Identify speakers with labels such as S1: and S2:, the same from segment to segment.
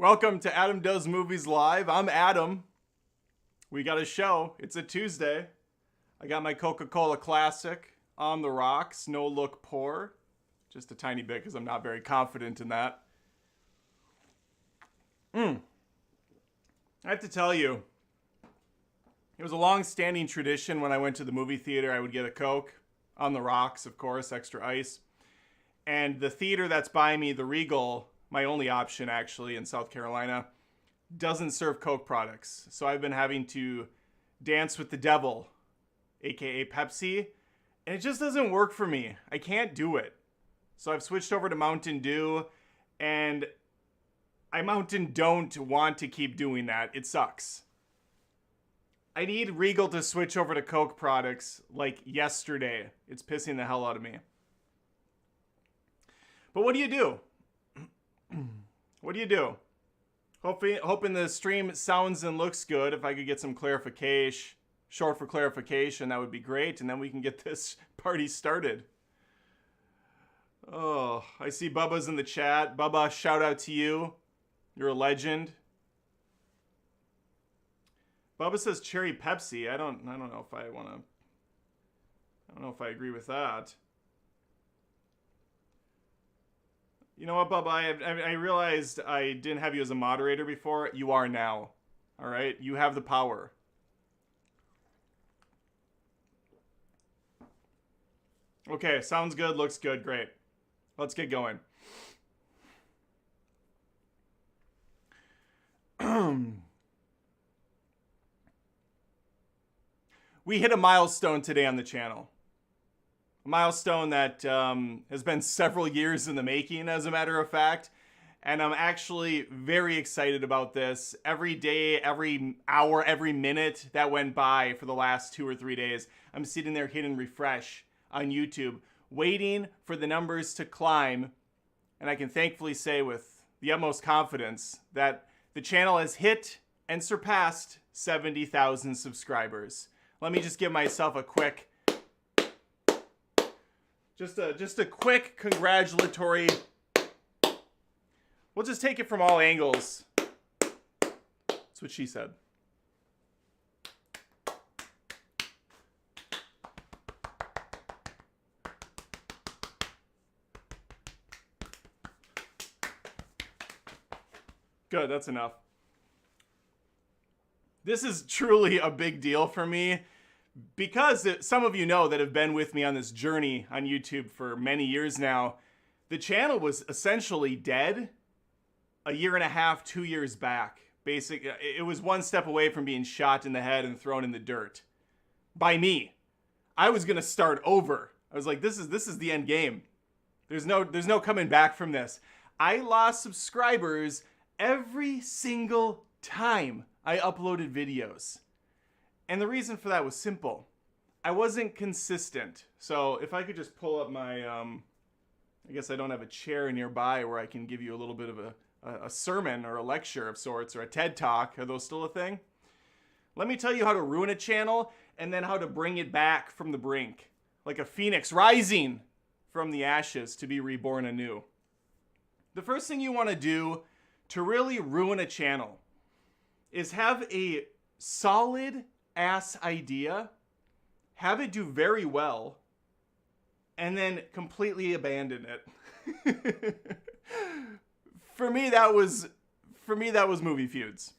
S1: Welcome to Adam Does Movies Live. I'm Adam. We got a show. It's a Tuesday. I got my Coca-Cola Classic on the rocks. No look pour. Just a tiny bit because I'm not very confident in that. I have to tell you, it was a long-standing tradition when I went to the movie theater. I would get a Coke on the rocks, of course, extra ice. And the theater that's by me, the Regal, my only option actually in South Carolina, doesn't serve Coke products. So I've been having to dance with the devil, aka Pepsi, and it just doesn't work for me. I can't do it. So I've switched over to Mountain Dew, and I don't want to keep doing that. It sucks. I need Regal to switch over to Coke products like yesterday. It's pissing the hell out of me. But what do you do? What do you do? Hoping the stream sounds and looks good. If I could get some clarification, short for clarification, that would be great. And then we can get this party started. Oh, I see Bubba's in the chat. Bubba, shout out to you. You're a legend. Bubba says cherry Pepsi. I don't know if I want to. I don't know if I agree with that. You know what, Bubba? I realized I didn't have you as a moderator before. You are now. All right? You have the power. Okay, sounds good, looks good, great. Let's get going. We hit a milestone today on the channel. A milestone that has been several years in the making, as a matter of fact. And I'm actually very excited about this. Every day, every hour, every minute that went by for the last 2 or 3 days, I'm sitting there hitting refresh on YouTube, waiting for the numbers to climb. And I can thankfully say with the utmost confidence that the channel has hit and surpassed 70,000 subscribers. Let me just give myself a quick, just a quick congratulatory. We'll just take it from all angles. That's what she said. Good, that's enough. This is truly a big deal for me because some of you know that have been with me on this journey on YouTube for many years now. The channel was essentially dead a year and a half, 2 years back. Basically, it was one step away from being shot in the head and thrown in the dirt by me. I was gonna start over. I was like, this is the end game. There's no coming back from this. I lost subscribers every single time I uploaded videos. And the reason for that was simple. I wasn't consistent. So if I could just pull up my, I guess I don't have a chair nearby where I can give you a little bit of a sermon or a lecture of sorts or a TED Talk. Are those still a thing? Let me tell you how to ruin a channel and then how to bring it back from the brink. Like a phoenix rising from the ashes to be reborn anew. The first thing you want to do to really ruin a channel is have a solid ass idea, have it do very well, and then completely abandon it. For me, that was Movie Feuds.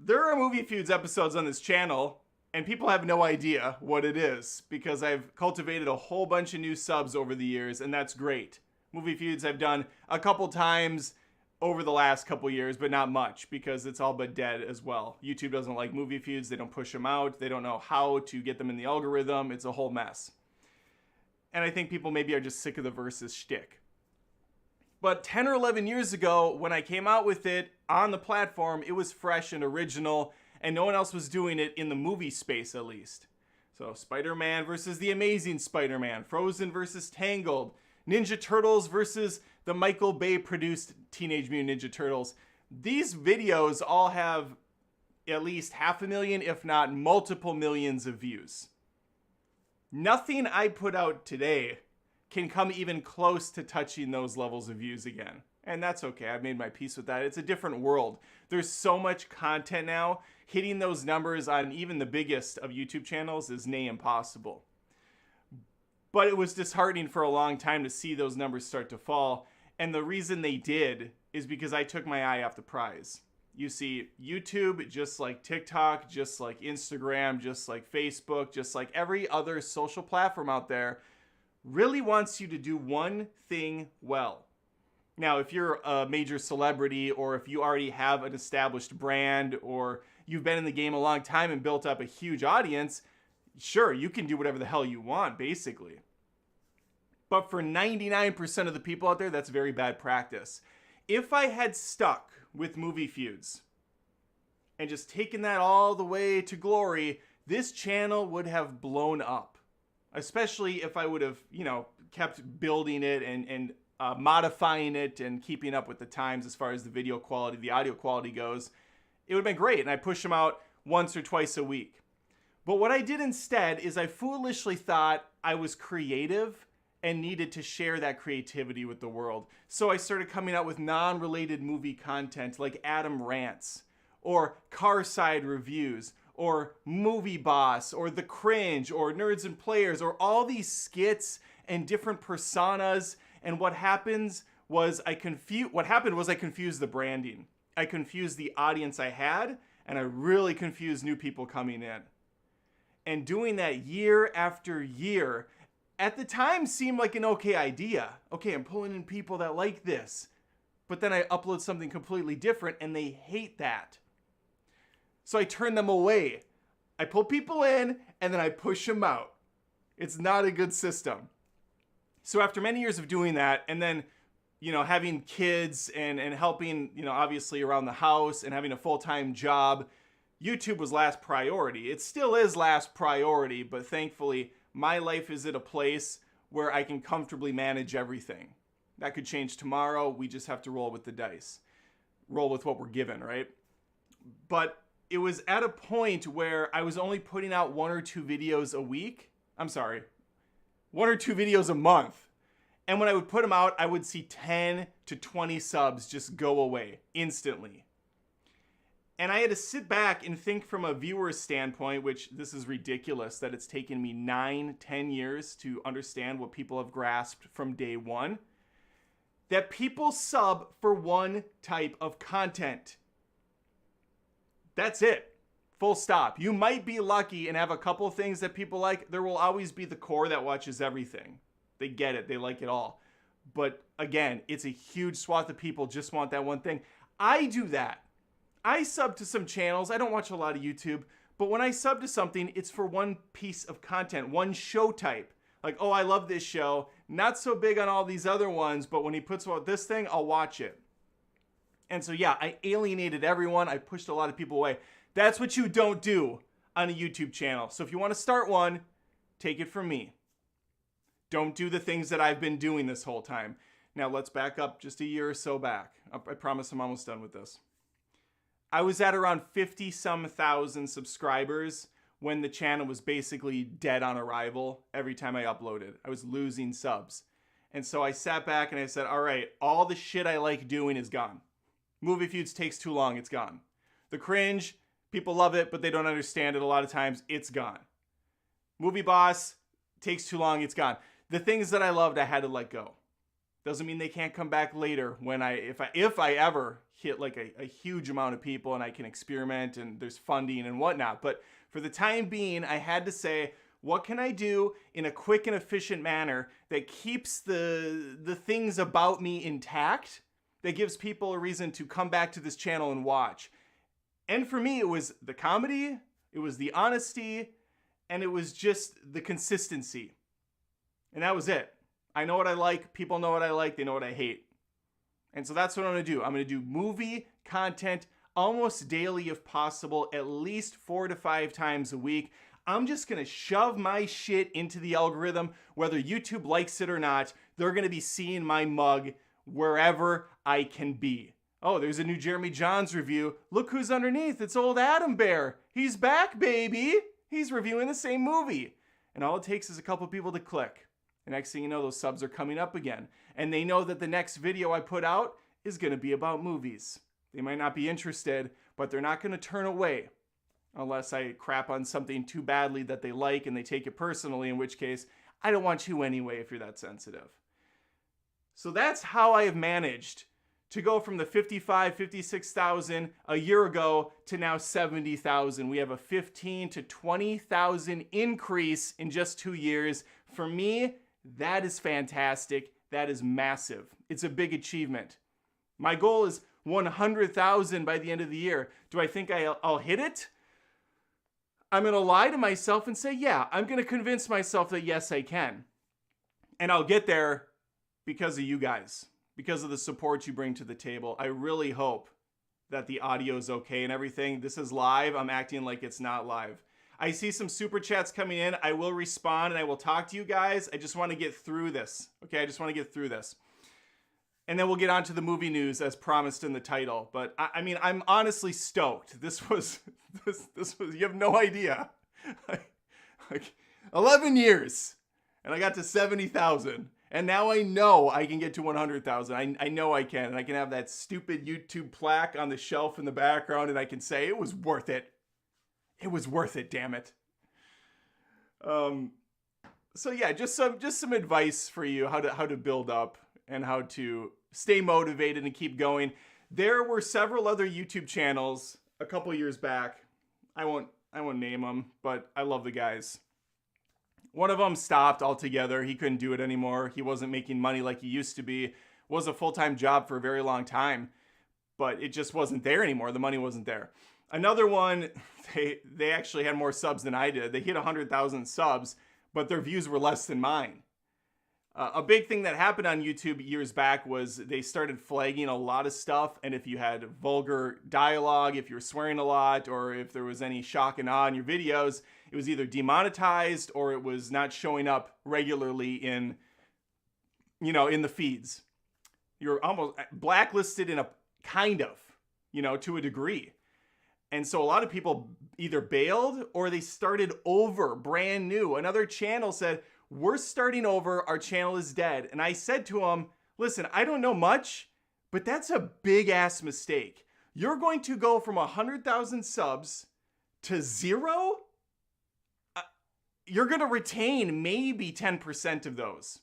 S1: There are Movie Feuds episodes on this channel, and people have no idea what it is because I've cultivated a whole bunch of new subs over the years, and that's great. Movie Feuds I've done a couple times over the last couple years, but not much because it's all but dead as well. YouTube doesn't like Movie Feuds. They don't push them out. They don't know how to get them in the algorithm. It's a whole mess. And I think people maybe are just sick of the versus shtick. But 10 or 11 years ago, when I came out with it on the platform, it was fresh and original, and no one else was doing it in the movie space at least. So Spider-Man versus The Amazing Spider-Man, Frozen versus Tangled, Ninja Turtles versus the Michael Bay produced Teenage Mutant Ninja Turtles. These videos all have at least 500,000, if not multiple millions of views. Nothing I put out today can come even close to touching those levels of views again. And that's okay. I've made my peace with that. It's a different world. There's so much content now. Hitting those numbers on even the biggest of YouTube channels is near impossible. But it was disheartening for a long time to see those numbers start to fall. And the reason they did is because I took my eye off the prize. You see, YouTube, just like TikTok, just like Instagram, just like Facebook, just like every other social platform out there, really wants you to do one thing well. Now, if you're a major celebrity, or if you already have an established brand, or you've been in the game a long time and built up a huge audience, sure, you can do whatever the hell you want, basically. But for 99% of the people out there, that's very bad practice. If I had stuck with Movie Feuds and just taken that all the way to glory, this channel would have blown up. Especially if I would have, kept building it and modifying it and keeping up with the times as far as the video quality, the audio quality goes. It would have been great, and I push them out once or twice a week. But what I did instead is I foolishly thought I was creative and needed to share that creativity with the world. So I started coming out with non-related movie content like Adam Rants, or Car Side Reviews, or Movie Boss, or The Cringe, or Nerds and Players, or all these skits and different personas. And what happened was I confused the branding. I confused the audience I had, and I really confused new people coming in. And doing that year after year, at the time seemed like an okay idea. Okay, I'm pulling in people that like this. But then I upload something completely different, and they hate that. So I turn them away. I pull people in, and then I push them out. It's not a good system. So after many years of doing that, and then, having kids and helping, obviously around the house and having a full-time job, YouTube was last priority. It still is last priority, but thankfully, my life is at a place where I can comfortably manage everything. That could change tomorrow. We just have to roll with the dice. Roll with what we're given, right? But it was at a point where I was only putting out 1 or 2 videos a week. 1 or 2 videos a month. And when I would put them out, I would see 10 to 20 subs just go away instantly. And I had to sit back and think from a viewer's standpoint, which this is ridiculous that it's taken me 9-10 years to understand what people have grasped from day one, that people sub for one type of content. That's it. Full stop. You might be lucky and have a couple of things that people like. There will always be the core that watches everything. They get it. They like it all. But again, it's a huge swath of people just want that one thing. I do that. I sub to some channels. I don't watch a lot of YouTube, but when I sub to something, it's for one piece of content, one show type. Like, oh, I love this show. Not so big on all these other ones, but when he puts out this thing, I'll watch it. And so, yeah, I alienated everyone. I pushed a lot of people away. That's what you don't do on a YouTube channel. So if you want to start one, take it from me. Don't do the things that I've been doing this whole time. Now, let's back up just a year or so back. I promise I'm almost done with this. I was at around 50-some thousand subscribers when the channel was basically dead on arrival every time I uploaded. I was losing subs. And so I sat back and I said, all right, all the shit I like doing is gone. Movie Feuds takes too long, it's gone. The cringe, people love it, but they don't understand it a lot of times, it's gone. Movie Boss takes too long, it's gone. The things that I loved, I had to let go. Doesn't mean they can't come back later when if I ever hit like a huge amount of people and I can experiment and there's funding and whatnot. But for the time being, I had to say, what can I do in a quick and efficient manner that keeps the things about me intact, that gives people a reason to come back to this channel and watch? And for me, it was the comedy, it was the honesty, and it was just the consistency. And that was it. I know what I like, people know what I like, they know what I hate. And so that's what I'm gonna do. I'm gonna do movie content almost daily if possible, at least 4 to 5 times a week. I'm just gonna shove my shit into the algorithm, whether YouTube likes it or not. They're gonna be seeing my mug wherever I can be. Oh, there's a new Jeremy Jahns review. Look who's underneath, it's old Adam Bear. He's back, baby. He's reviewing the same movie. And all it takes is a couple people to click. The next thing you know, those subs are coming up again. And they know that the next video I put out is gonna be about movies. They might not be interested, but they're not gonna turn away unless I crap on something too badly that they like and they take it personally, in which case, I don't want you anyway if you're that sensitive. So that's how I have managed to go from the 56,000 a year ago to now 70,000. We have a 15 to 20,000 increase in just 2 years. For me, that is fantastic. That is massive. It's a big achievement. My goal is 100,000 by the end of the year. Do I think I'll hit it? I'm going to lie to myself and say, yeah, I'm going to convince myself that yes, I can. And I'll get there because of you guys, because of the support you bring to the table. I really hope that the audio is okay and everything. This is live. I'm acting like it's not live. I see some super chats coming in. I will respond and I will talk to you guys. I just want to get through this. Okay, I just want to get through this. And then we'll get on to the movie news as promised in the title. But I mean, I'm honestly stoked. This was, you have no idea. Like 11 years and I got to 70,000. And now I know I can get to 100,000. I know I can. And I can have that stupid YouTube plaque on the shelf in the background and I can say it was worth it. It was worth it, damn it. So yeah, just some advice for you how to build up and how to stay motivated and keep going. There were several other YouTube channels a couple years back. I won't name them, but I love the guys. One of them stopped altogether. He couldn't do it anymore. He wasn't making money like he used to be. It was a full-time job for a very long time, but it just wasn't there anymore. The money wasn't there. Another one, they actually had more subs than I did. They hit 100,000 subs, but their views were less than mine. A big thing that happened on YouTube years back was they started flagging a lot of stuff, and if you had vulgar dialogue, if you were swearing a lot, or if there was any shock and awe in your videos, it was either demonetized or it was not showing up regularly in the feeds. You're almost blacklisted in a kind of, to a degree. And so a lot of people either bailed or they started over brand new. Another channel said, we're starting over, our channel is dead. And I said to him, listen, I don't know much, but that's a big ass mistake. You're going to go from 100,000 subs to 0? You're going to retain maybe 10% of those.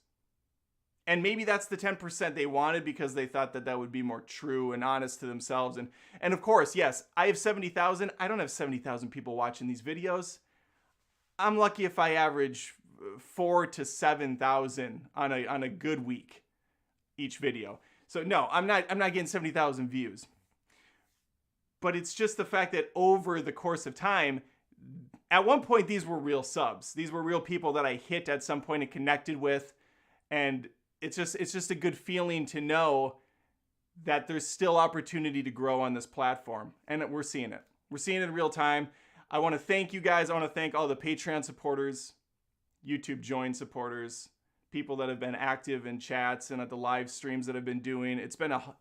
S1: And maybe that's the 10% they wanted because they thought that would be more true and honest to themselves. And of course, yes, I have 70,000. I don't have 70,000 people watching these videos. I'm lucky if I average 4,000 to 7,000 on a good week each video. So no, I'm not getting 70,000 views. But it's just the fact that over the course of time, at one point these were real subs. These were real people that I hit at some point and connected with, and it's just a good feeling to know that there's still opportunity to grow on this platform. And we're seeing it. We're seeing it in real time. I want to thank you guys. I want to thank all the Patreon supporters, YouTube Join supporters, people that have been active in chats and at the live streams that I've been doing. It's been a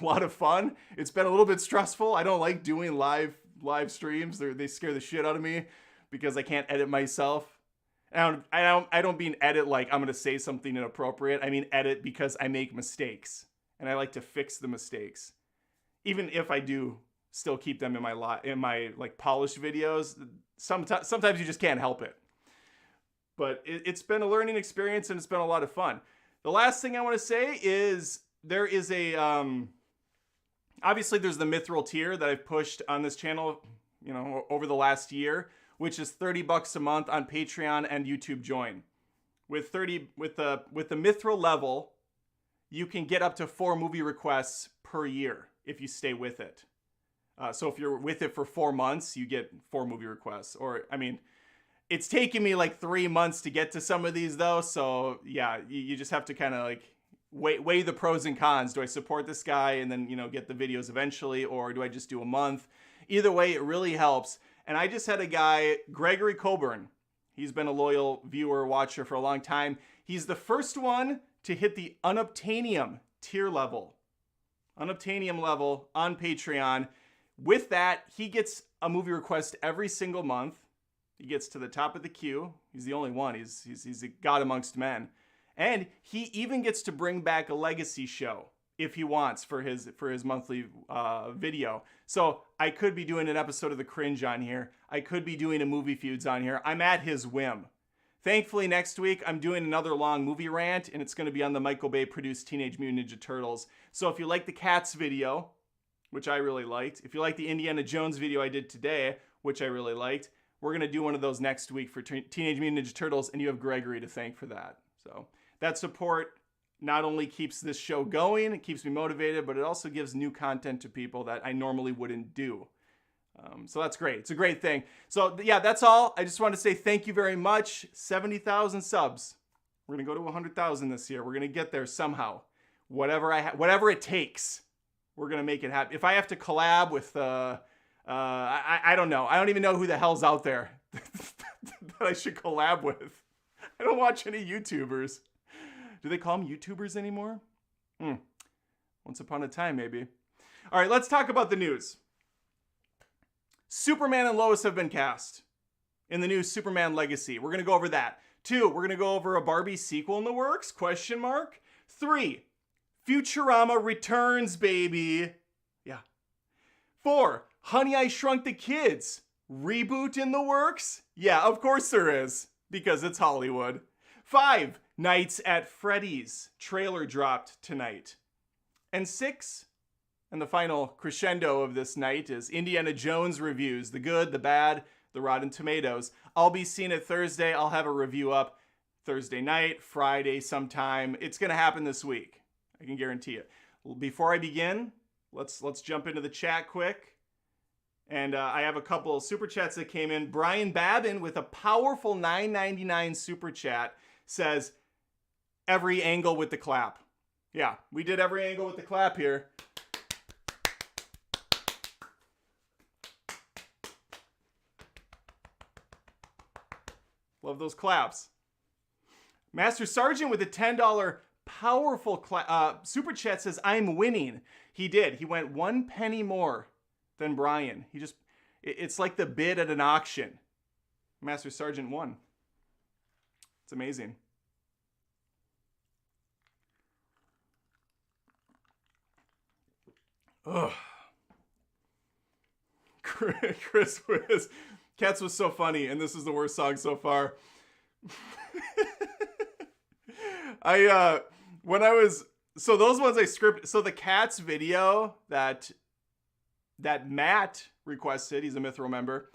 S1: lot of fun. It's been a little bit stressful. I don't like doing live streams. They scare the shit out of me because I can't edit myself. I don't mean edit like I'm gonna say something inappropriate. I mean edit because I make mistakes and I like to fix the mistakes, even if I do still keep them in my like polished videos. Sometimes you just can't help it. But it's been a learning experience and it's been a lot of fun. The last thing I want to say is there is a obviously there's the mithril tier that I've pushed on this channel, over the last year, which is $30 a month on Patreon and YouTube Join. With the mithril level, you can get up to 4 movie requests per year if you stay with it. So if you're with it for 4 months, you get 4 movie requests. It's taken me like 3 months to get to some of these though. So yeah, you just have to kind of like weigh the pros and cons. Do I support this guy and then, get the videos eventually, or do I just do a month? Either way, it really helps. And I just had a guy, Gregory Coburn. He's been a loyal viewer, watcher for a long time. He's the first one to hit the unobtainium tier level. Unobtainium level on Patreon. With that, he gets a movie request every single month. He gets to the top of the queue. He's the only one. He's a god amongst men. And he even gets to bring back a legacy show if he wants for his monthly video. So I could be doing an episode of The Cringe on here. I could be doing a Movie Feuds on here. I'm at his whim. Thankfully, next week, I'm doing another long movie rant, and it's going to be on the Michael Bay produced Teenage Mutant Ninja Turtles. So if you like the Cats video, which I really liked, if you like the Indiana Jones video I did today, which I really liked, we're going to do one of those next week for Teenage Mutant Ninja Turtles, and you have Gregory to thank for that. So that support not only keeps this show going, it keeps me motivated, but it also gives new content to people that I normally wouldn't do. So that's great. It's a great thing. So yeah, that's all. I just want to say thank you very much. 70,000 subs. We're going to go to 100,000 this year. We're going to get there somehow. Whatever it takes, we're going to make it happen. If I have to collab with, I don't know. I don't even know who the hell's out there that I should collab with. I don't watch any YouTubers. Do they call them YouTubers anymore? Once upon a time, maybe. All right, let's talk about the news. Superman and Lois have been cast in the new Superman Legacy. We're going to go over that. 2, we're going to go over a Barbie sequel in the works, ? 3, Futurama returns, baby. Yeah. 4, Honey, I Shrunk the Kids. Reboot in the works? Yeah, of course there is, because it's Hollywood. 5, Nights at Freddy's. Trailer dropped tonight. And 6, and the final crescendo of this night, is Indiana Jones reviews. The good, the bad, the Rotten Tomatoes. I'll be seeing it Thursday. I'll have a review up Thursday night, Friday sometime. It's going to happen this week. I can guarantee it. Before I begin, let's jump into the chat quick. And I have a couple of super chats that came in. Brian Babin with a powerful $9.99 super chat says, every angle with the clap. Yeah, we did every angle with the clap here. Love those claps. Master Sergeant with a $10 powerful super chat says, I'm winning. He did. He went 1 penny more than Brian. It's like the bid at an auction. Master Sergeant won. It's amazing. Ugh. Chris Wiz. Cats was so funny, and this is the worst song so far. So those ones I scripted. So the Cats video that Matt requested, he's a Mithril member.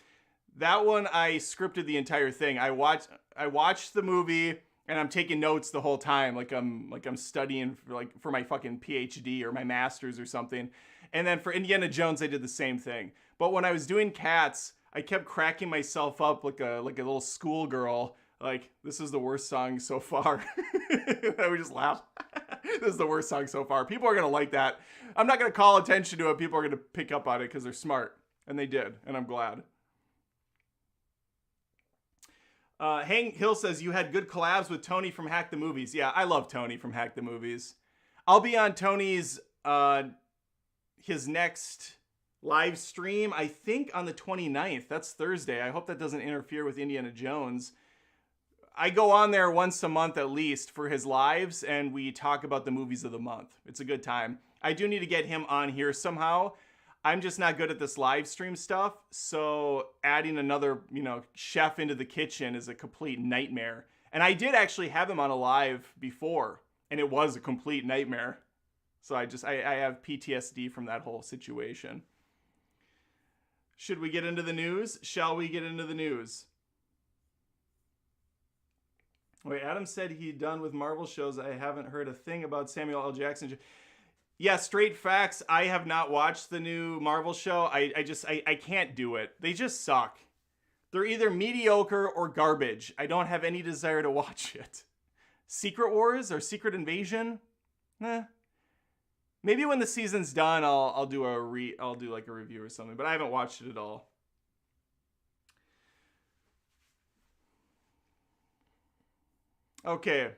S1: That one I scripted the entire thing. I watched the movie and I'm taking notes the whole time, like I'm studying for my fucking PhD or my master's or something. And then for Indiana Jones, I did the same thing. But when I was doing Cats, I kept cracking myself up like a little schoolgirl. Like, this is the worst song so far. I would just laugh. This is the worst song so far. People are going to like that. I'm not going to call attention to it. People are going to pick up on it because they're smart. And they did. And I'm glad. Hank Hill says, you had good collabs with Tony from Hack the Movies. Yeah, I love Tony from Hack the Movies. I'll be on Tony's, his next live stream, I think on the 29th. That's Thursday. I hope that doesn't interfere with Indiana Jones. I go on there once a month at least for his lives, and we talk about the movies of the month. It's a good time. I do need to get him on here somehow. I'm just not good at this live stream stuff, so adding another, chef into the kitchen is a complete nightmare. And I did actually have him on a live before, and it was a complete nightmare. So I have PTSD from that whole situation. Should we get into the news? Shall we get into the news? Wait, Adam said he'd done with Marvel shows. I haven't heard a thing about Samuel L. Jackson. Yeah, straight facts. I have not watched the new Marvel show. I can't do it. They just suck. They're either mediocre or garbage. I don't have any desire to watch it. Secret Wars or Secret Invasion? Maybe when the season's done, I'll do like a review or something. But I haven't watched it at all. Okay,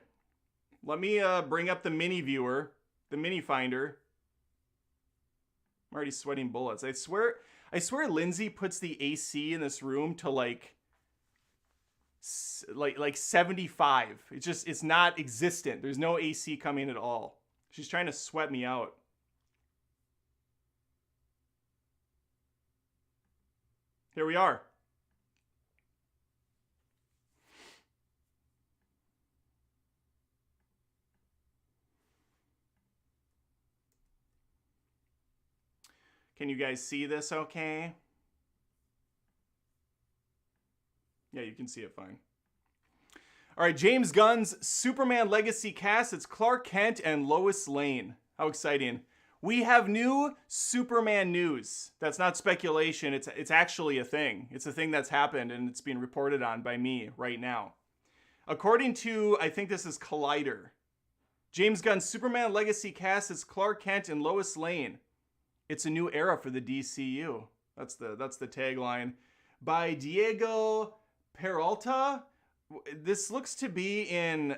S1: let me bring up the mini viewer, the mini finder. I'm already sweating bullets. I swear Lindsay puts the AC in this room to like 75. It's not existent. There's no AC coming at all. She's trying to sweat me out. Here we are. Can you guys see this okay? Yeah, you can see it fine. All right, James Gunn's Superman Legacy cast. It's Clark Kent and Lois Lane. How exciting. We have new Superman news. That's not speculation. It's actually a thing. It's a thing that's happened, and it's being reported on by me right now. According to, I think this is Collider, James Gunn's Superman Legacy cast is Clark Kent and Lois Lane. It's a new era for the DCU. That's the tagline. By Diego Peralta. This looks to be in,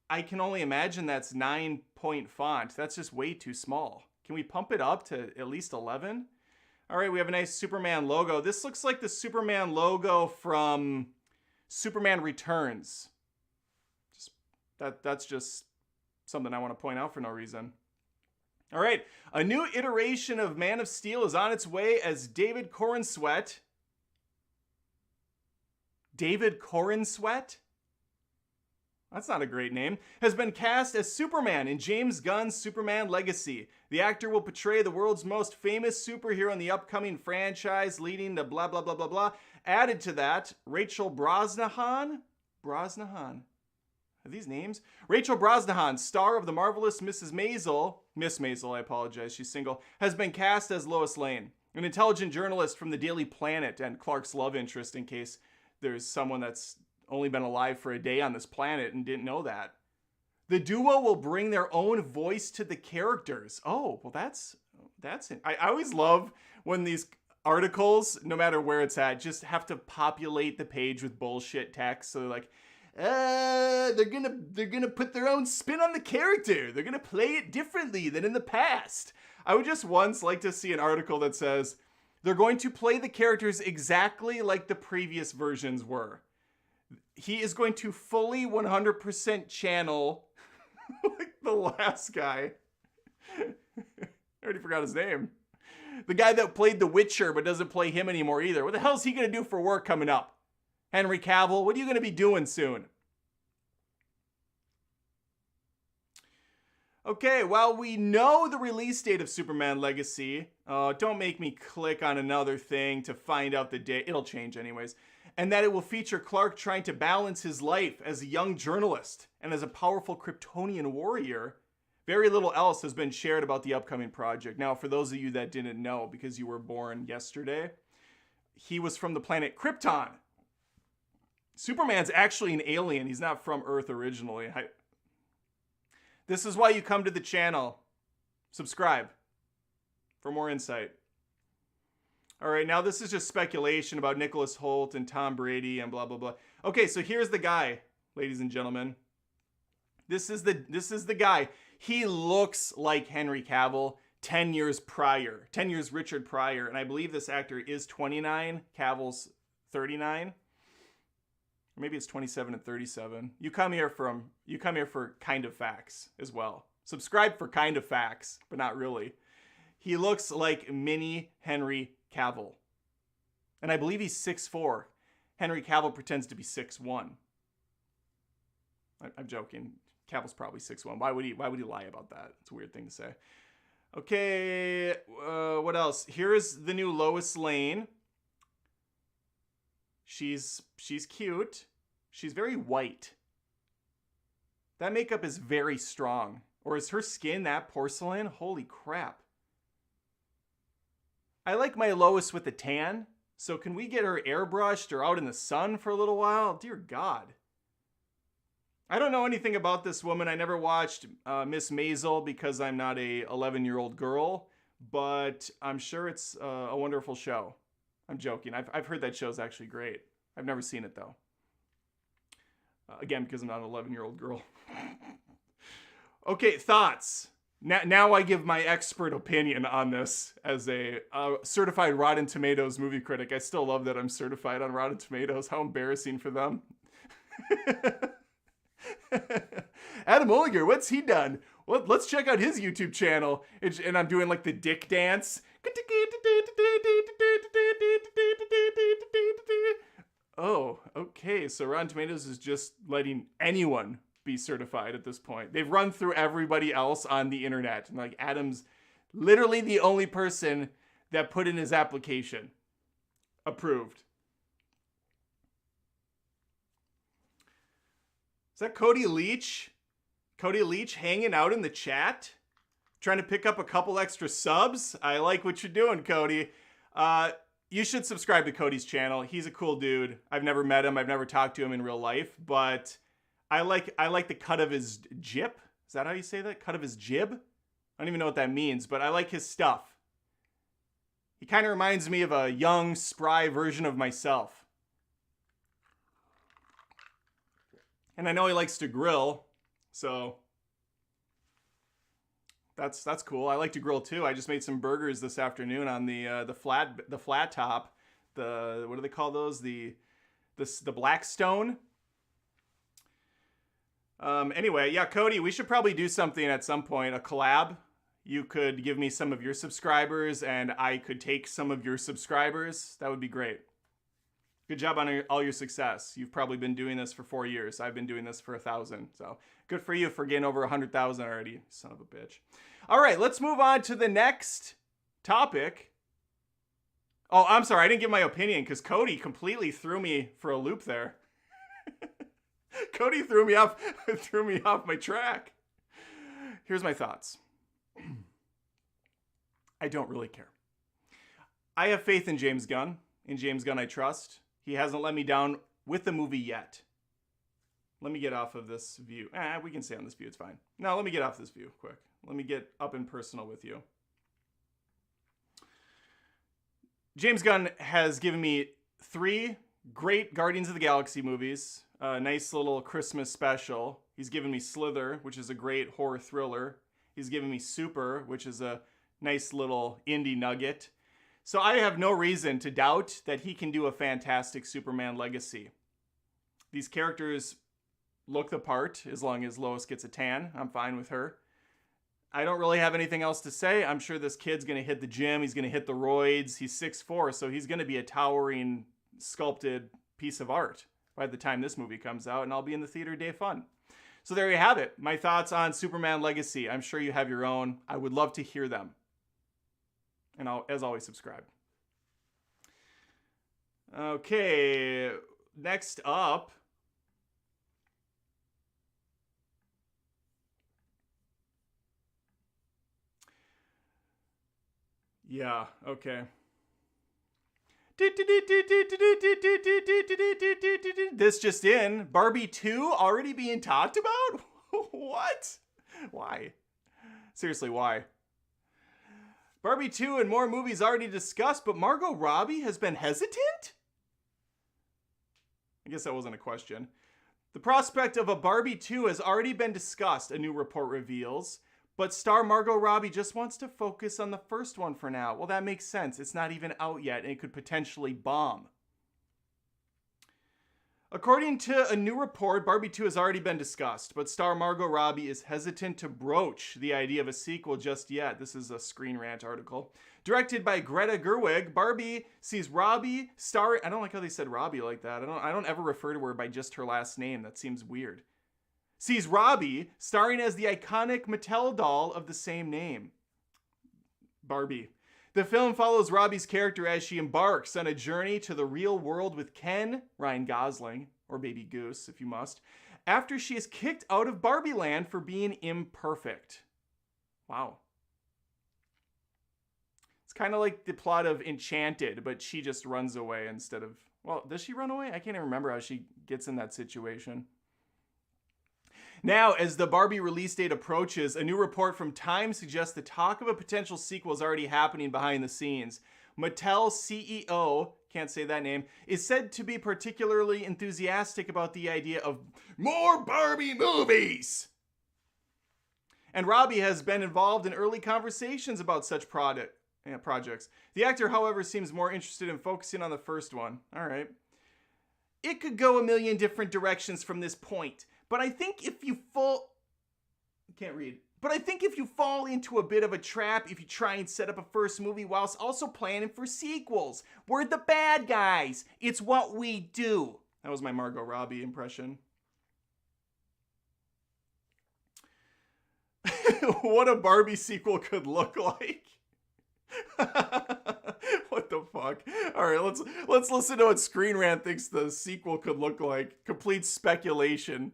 S1: I can only imagine that's 9-point font. That's just way too small. Can we pump it up to at least 11? All right, we have a nice Superman logo. This looks like the Superman logo from Superman Returns. That's just something I want to point out for no reason. All right, a new iteration of Man of Steel is on its way as David Corenswet. David Corenswet? That's not a great name. Has been cast as Superman in James Gunn's Superman Legacy. The actor will portray the world's most famous superhero in the upcoming franchise, leading to blah, blah, blah, blah, blah. Added to that, Rachel Brosnahan? Are these names? Rachel Brosnahan, star of The Marvelous Miss Maisel, I apologize, she's single, has been cast as Lois Lane, an intelligent journalist from the Daily Planet and Clark's love interest, in case there's someone that's only been alive for a day on this planet and didn't know that. The duo will bring their own voice to the characters. Oh, well that's it. I always love when these articles, no matter where it's at, just have to populate the page with bullshit text. So they're like, they're gonna put their own spin on the character. They're gonna play it differently than in the past. I would just once like to see an article that says they're going to play the characters exactly like the previous versions were. He is going to fully 100% channel like the last guy. I already forgot his name. The guy that played The Witcher but doesn't play him anymore either. What the hell is he gonna do for work coming up? Henry Cavill, what are you going to be doing soon? Okay, well, we know the release date of Superman Legacy. Don't make me click on another thing to find out the date. It'll change anyways. And that it will feature Clark trying to balance his life as a young journalist and as a powerful Kryptonian warrior. Very little else has been shared about the upcoming project. Now, for those of you that didn't know, because you were born yesterday, he was from the planet Krypton. Superman's actually an alien. He's not from Earth originally. This is why you come to the channel. Subscribe for more insight. All right, now this is just speculation about Nicholas Hoult and Tom Brady and blah, blah, blah. Okay, so here's the guy, ladies and gentlemen. This is the guy. He looks like Henry Cavill. 10 years prior, 10 years Richard prior, and I believe this actor is 29, Cavill's 39. Or maybe it's 27 and 37. You come here for kind of facts as well. Subscribe for kind of facts, but not really. He looks like mini Henry Cavill. And I believe he's 6'4". Henry Cavill pretends to be 6'1". I'm joking. Cavill's probably 6'1". Why would he lie about that? It's a weird thing to say. Okay, what else? Here's the new Lois Lane. She's cute. She's very white. That makeup is very strong. Or is her skin that porcelain? Holy crap. I like my Lois with a tan. So can we get her airbrushed or out in the sun for a little while? Dear God. I don't know anything about this woman. I never watched Miss Maisel because I'm not a 11-year-old girl, but I'm sure it's a wonderful show. I'm joking. I've heard that show's actually great. I've never seen it though. Again, because I'm not an 11-year-old girl. Okay, thoughts. Now I give my expert opinion on this as a certified Rotten Tomatoes movie critic. I still love that I'm certified on Rotten Tomatoes. How embarrassing for them. Adam Olinger, what's he done? Well, let's check out his YouTube channel. And I'm doing like the dick dance. Oh, okay. So Rotten Tomatoes is just letting anyone be certified at this point. They've run through everybody else on the internet. And like Adam's literally the only person that put in his application. Approved. Is that Cody Leach? Cody Leach hanging out in the chat? Trying to pick up a couple extra subs? I like what you're doing, Cody. You should subscribe to Cody's channel. He's a cool dude. I've never met him. I've never talked to him in real life, but I like the cut of his jib. Is that how you say that? Cut of his jib? I don't even know what that means, but I like his stuff. He kind of reminds me of a young, spry version of myself. And I know he likes to grill, so that's cool. I like to grill too. I just made some burgers this afternoon on the flat top. What do they call those? The Blackstone. Anyway, yeah, Cody, we should probably do something at some point, a collab. You could give me some of your subscribers and I could take some of your subscribers. That would be great. Good job on all your success. You've probably been doing this for 4 years. I've been doing this for 1,000. So good for you for getting over 100,000 already, son of a bitch. All right, let's move on to the next topic. Oh, I'm sorry. I didn't give my opinion because Cody completely threw me for a loop there. Cody threw me off my track. Here's my thoughts. I don't really care. I have faith in James Gunn. In James Gunn, I trust. He hasn't let me down with the movie yet. Let me get off of this view. We can stay on this view. It's fine. No, let me get off this view quick. Let me get up and personal with you. James Gunn has given me 3 great Guardians of the Galaxy movies. A nice little Christmas special. He's given me Slither, which is a great horror thriller. He's given me Super, which is a nice little indie nugget. So I have no reason to doubt that he can do a fantastic Superman legacy. These characters look the part as long as Lois gets a tan. I'm fine with her. I don't really have anything else to say. I'm sure this kid's going to hit the gym. He's going to hit the roids. He's 6'4", so he's going to be a towering, sculpted piece of art by the time this movie comes out, and I'll be in the theater day fun. So there you have it. My thoughts on Superman Legacy. I'm sure you have your own. I would love to hear them. And I'll, as always, subscribe. Okay, next up. Yeah, okay. This just in. Barbie 2 already being talked about? What? Why? Seriously, why? Barbie 2 and more movies already discussed, but Margot Robbie has been hesitant? I guess that wasn't a question. The prospect of a Barbie 2 has already been discussed, a new report reveals. But star Margot Robbie just wants to focus on the first one for now. Well, that makes sense. It's not even out yet, and it could potentially bomb. According to a new report, Barbie 2 has already been discussed, but star Margot Robbie is hesitant to broach the idea of a sequel just yet. This is a Screen Rant article. Directed by Greta Gerwig, Barbie sees Robbie star. I don't like how they said Robbie like that. I don't ever refer to her by just her last name. That seems weird. Sees Robbie starring as the iconic Mattel doll of the same name, Barbie. The film follows Robbie's character as she embarks on a journey to the real world with Ken, Ryan Gosling, or Baby Goose if you must, after she is kicked out of Barbie Land for being imperfect. Wow. It's kind of like the plot of Enchanted, but she just runs away instead of... Well, does she run away? I can't even remember how she gets in that situation. Now, as the Barbie release date approaches, a new report from Time suggests the talk of a potential sequel is already happening behind the scenes. Mattel CEO, can't say that name, is said to be particularly enthusiastic about the idea of more Barbie movies. And Robbie has been involved in early conversations about such projects. The actor, however, seems more interested in focusing on the first one. All right. It could go a million different directions from this point. But I think if you fall into a bit of a trap if you try and set up a first movie whilst also planning for sequels. We're the bad guys. It's what we do. That was my Margot Robbie impression. What a Barbie sequel could look like. What the fuck? All right, let's listen to what Screen Rant thinks the sequel could look like. Complete speculation.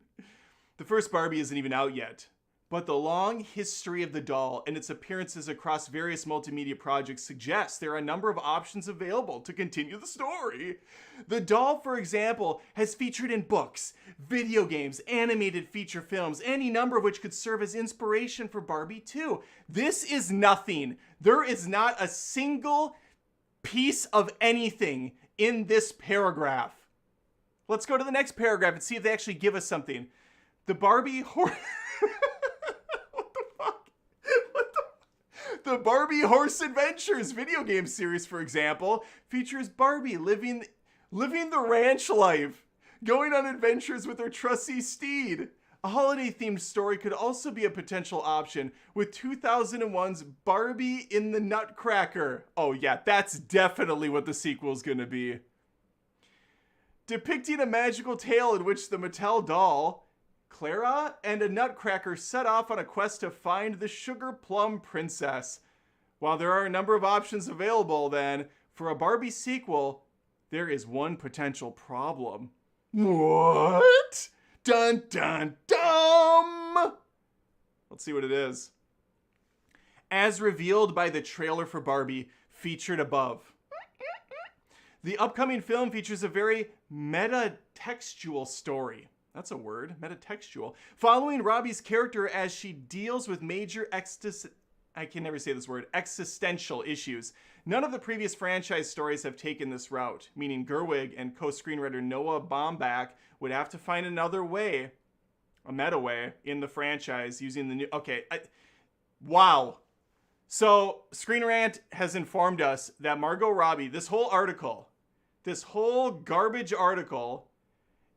S1: The first Barbie isn't even out yet, but the long history of the doll and its appearances across various multimedia projects suggests there are a number of options available to continue the story. The doll, for example, has featured in books, video games, animated feature films, any number of which could serve as inspiration for Barbie 2. This is nothing. There is not a single piece of anything in this paragraph. Let's go to the next paragraph and see if they actually give us something. The Barbie horse... What the fuck? The Barbie Horse Adventures video game series, for example, features Barbie living the ranch life, going on adventures with her trusty steed. A holiday-themed story could also be a potential option, with 2001's Barbie in the Nutcracker. Oh yeah, that's definitely what the sequel's gonna be. Depicting a magical tale in which the Mattel doll, Clara, and a Nutcracker set off on a quest to find the Sugar Plum Princess. While there are a number of options available, then, for a Barbie sequel, there is one potential problem. What? Dun dun dum! Let's see what it is. As revealed by the trailer for Barbie, featured above. The upcoming film features a very metatextual story. That's a word, metatextual. Following Robbie's character as she deals with major existential issues. None of the previous franchise stories have taken this route, meaning Gerwig and co-screenwriter Noah Baumbach would have to find another way, a meta way, in the franchise using the new... Okay, wow. So, Screen Rant has informed us that Margot Robbie, this whole garbage article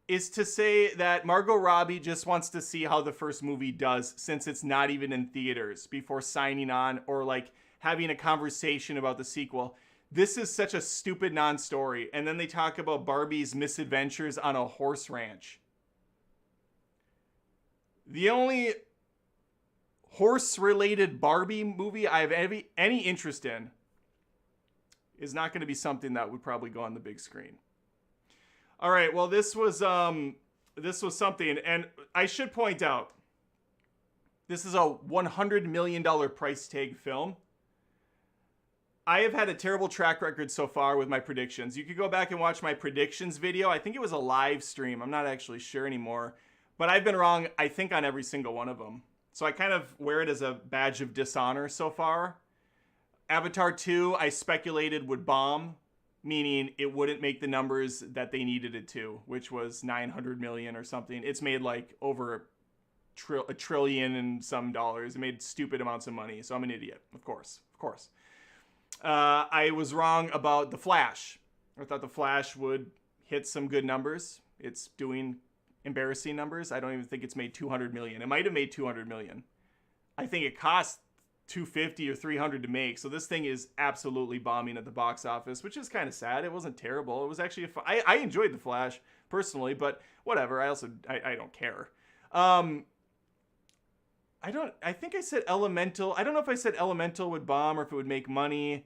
S1: is to say that Margot Robbie just wants to see how the first movie does since it's not even in theaters before signing on or like having a conversation about the sequel. This is such a stupid non-story. And then they talk about Barbie's misadventures on a horse ranch. The only horse-related Barbie movie I have any interest in is not going to be something that would probably go on the big screen. All right, well, this was something, and I should point out, this is a $100 million price tag film. I have had a terrible track record so far with my predictions. You could go back and watch my predictions video. I think it was a live stream. I'm not actually sure anymore. But I've been wrong, I think, on every single one of them. So I kind of wear it as a badge of dishonor so far. Avatar 2, I speculated would bomb, meaning it wouldn't make the numbers that they needed it to, which was 900 million or something. It's made like over a trillion and some dollars. It made stupid amounts of money. So I'm an idiot. Of course. I was wrong about The Flash. I thought The Flash would hit some good numbers. It's doing embarrassing numbers. I don't even think it's made 200 million. It might have made 200 million. I think it cost 250 or 300 to make. So this thing is absolutely bombing at the box office, which is kind of sad. It wasn't terrible. It was actually I enjoyed The Flash personally, but whatever. I don't care. I think I said Elemental. I don't know if I said Elemental would bomb or if it would make money.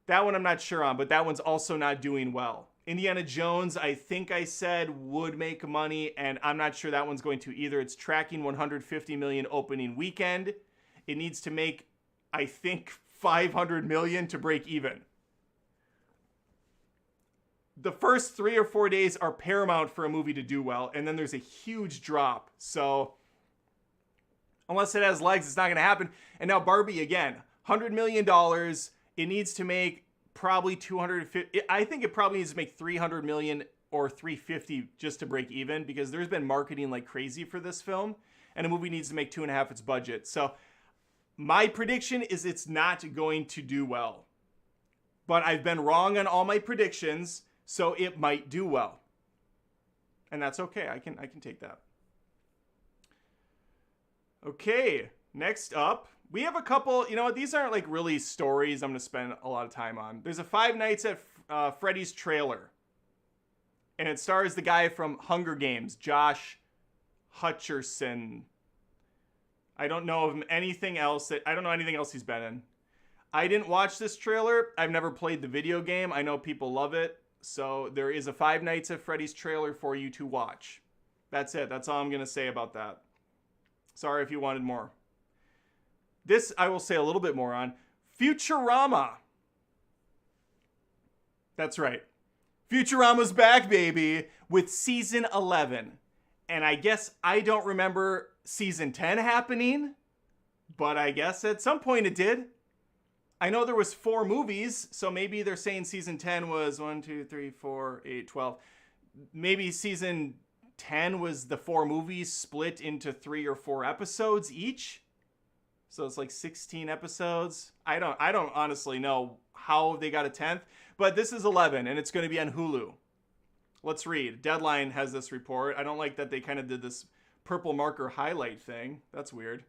S1: That one I'm not sure on, but that one's also not doing well. Indiana Jones, I think I said would make money, and I'm not sure that one's going to either. It's tracking 150 million opening weekend. It needs to make, I think, 500 million to break even. The first 3 or 4 days are paramount for a movie to do well, and then there's a huge drop. So unless it has legs, it's not going to happen. And now Barbie again, $100 million. It needs to make probably 250. I think it probably needs to make 300 million or 350 just to break even, because there's been marketing like crazy for this film, and a movie needs to make 2.5 its budget. So my prediction is it's not going to do well, but I've been wrong on all my predictions, so it might do well, and that's okay. I can take that. Okay, next up, we have a couple, you know what, these aren't like really stories I'm going to spend a lot of time on. There's a Five Nights at Freddy's trailer, and it stars the guy from Hunger Games, Josh Hutcherson. I don't know of anything else he's been in. I didn't watch this trailer. I've never played the video game. I know people love it. So there is a Five Nights at Freddy's trailer for you to watch. That's it. That's all I'm going to say about that. Sorry if you wanted more. This I will say a little bit more on. Futurama. That's right. Futurama's back, baby, with season 11. And I guess I don't remember season 10 happening, but I guess at some point it did. I know there was 4 movies, so maybe they're saying season 10 was 1, 2, 3, 4, 8, 12. Maybe season 10 was the 4 movies split into 3 or 4 episodes each. So it's like 16 episodes. I don't honestly know how they got a 10th, but this is 11 and it's going to be on Hulu. Let's read. Deadline has this report. I don't like that they kind of did this purple marker highlight thing. That's weird.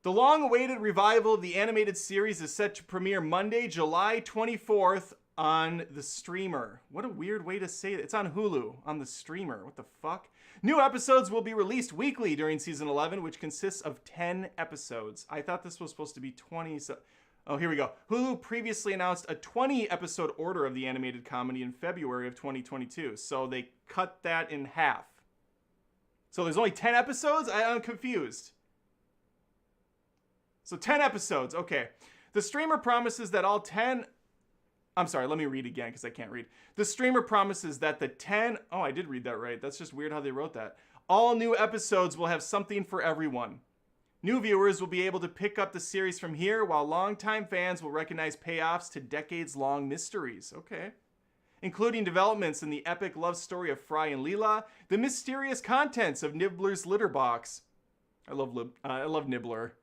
S1: The long-awaited revival of the animated series is set to premiere Monday, July 24th on the streamer. What a weird way to say it. It's on Hulu, on the streamer. What the fuck? New episodes will be released weekly during season 11, which consists of 10 episodes. I thought this was supposed to be 20. Oh, here we go. Hulu previously announced a 20-episode order of the animated comedy in February of 2022. So they cut that in half. So there's only 10 episodes? I'm confused. So 10 episodes. Okay. The streamer promises that all 10... I'm sorry, let me read again because I can't read. The streamer promises that the 10... Oh, I did read that right. That's just weird how they wrote that. All new episodes will have something for everyone. New viewers will be able to pick up the series from here, while longtime fans will recognize payoffs to decades-long mysteries. Okay. Including developments in the epic love story of Fry and Leela, the mysterious contents of Nibbler's litter box. I love Nibbler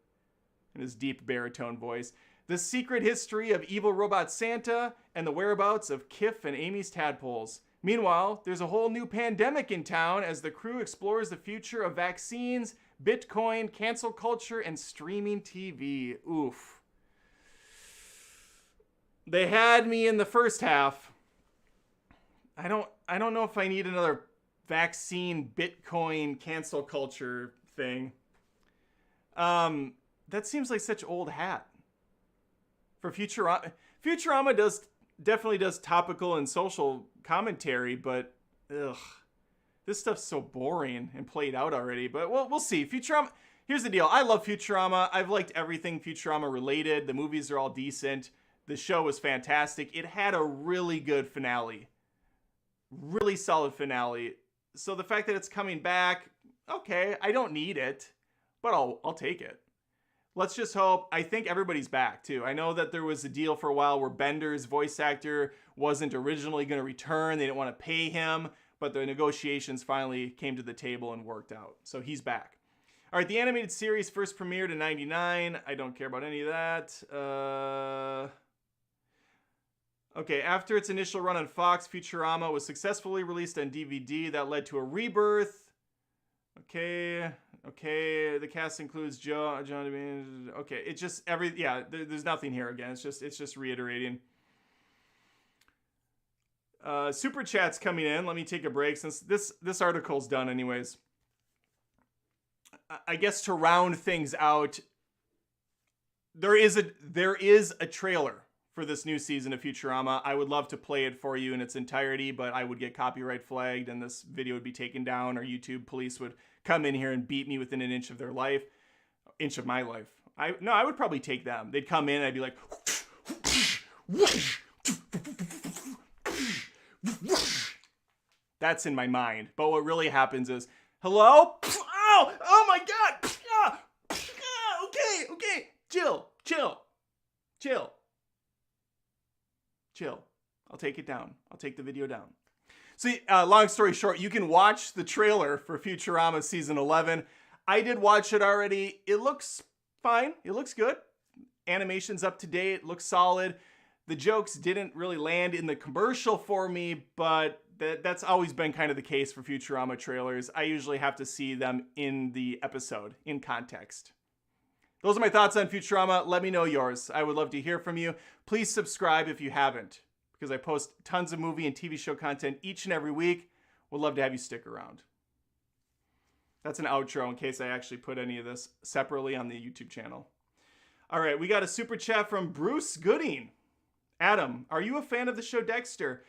S1: and his deep baritone voice. The secret history of evil robot Santa, and the whereabouts of Kif and Amy's tadpoles. Meanwhile, there's a whole new pandemic in town as the crew explores the future of vaccines, Bitcoin, cancel culture, and streaming TV. Oof. They had me in the first half. I don't know if I need another vaccine, Bitcoin, cancel culture thing. That seems like such old hat. For Futurama definitely does topical and social commentary, but this stuff's so boring and played out already. But we'll see. Futurama. Here's the deal. I love Futurama. I've liked everything Futurama related. The movies are all decent. The show was fantastic. It had a really good finale, really solid finale. So the fact that it's coming back, okay, I don't need it, but I'll take it. Let's just hope. I think everybody's back, too. I know that there was a deal for a while where Bender's voice actor wasn't originally going to return. They didn't want to pay him. but the negotiations finally came to the table and worked out. So he's back. All right, the animated series first premiered in 99. I don't care about any of that. Okay, after its initial run on Fox, Futurama was successfully released on DVD. That led to a rebirth. Okay. The cast includes John. Okay, it's just there's nothing here again. It's just reiterating. Super chat's coming in. Let me take a break since this article's done anyways. I guess to round things out, there is a trailer for this new season of Futurama. I would love to play it for you in its entirety, but I would get copyright flagged and this video would be taken down, or YouTube police would come in here and beat me within an inch of my life. I would probably take them. They'd come in and I'd be like, that's in my mind. But what really happens is, hello? Oh my God. Okay. Chill. I'll take it down. I'll take the video down. So, long story short, you can watch the trailer for Futurama season 11. I did watch it already. It looks fine. It looks good. Animation's up to date. Looks solid. The jokes didn't really land in the commercial for me, but that's always been kind of the case for Futurama trailers. I usually have to see them in the episode, in context. Those are my thoughts on Futurama. Let me know yours. I would love to hear from you. Please subscribe if you haven't, because I post tons of movie and TV show content each and every week. Would love to have you stick around. That's an outro in case I actually put any of this separately on the YouTube channel. All right, we got a super chat from Bruce Gooding. Adam, are you a fan of the show Dexter?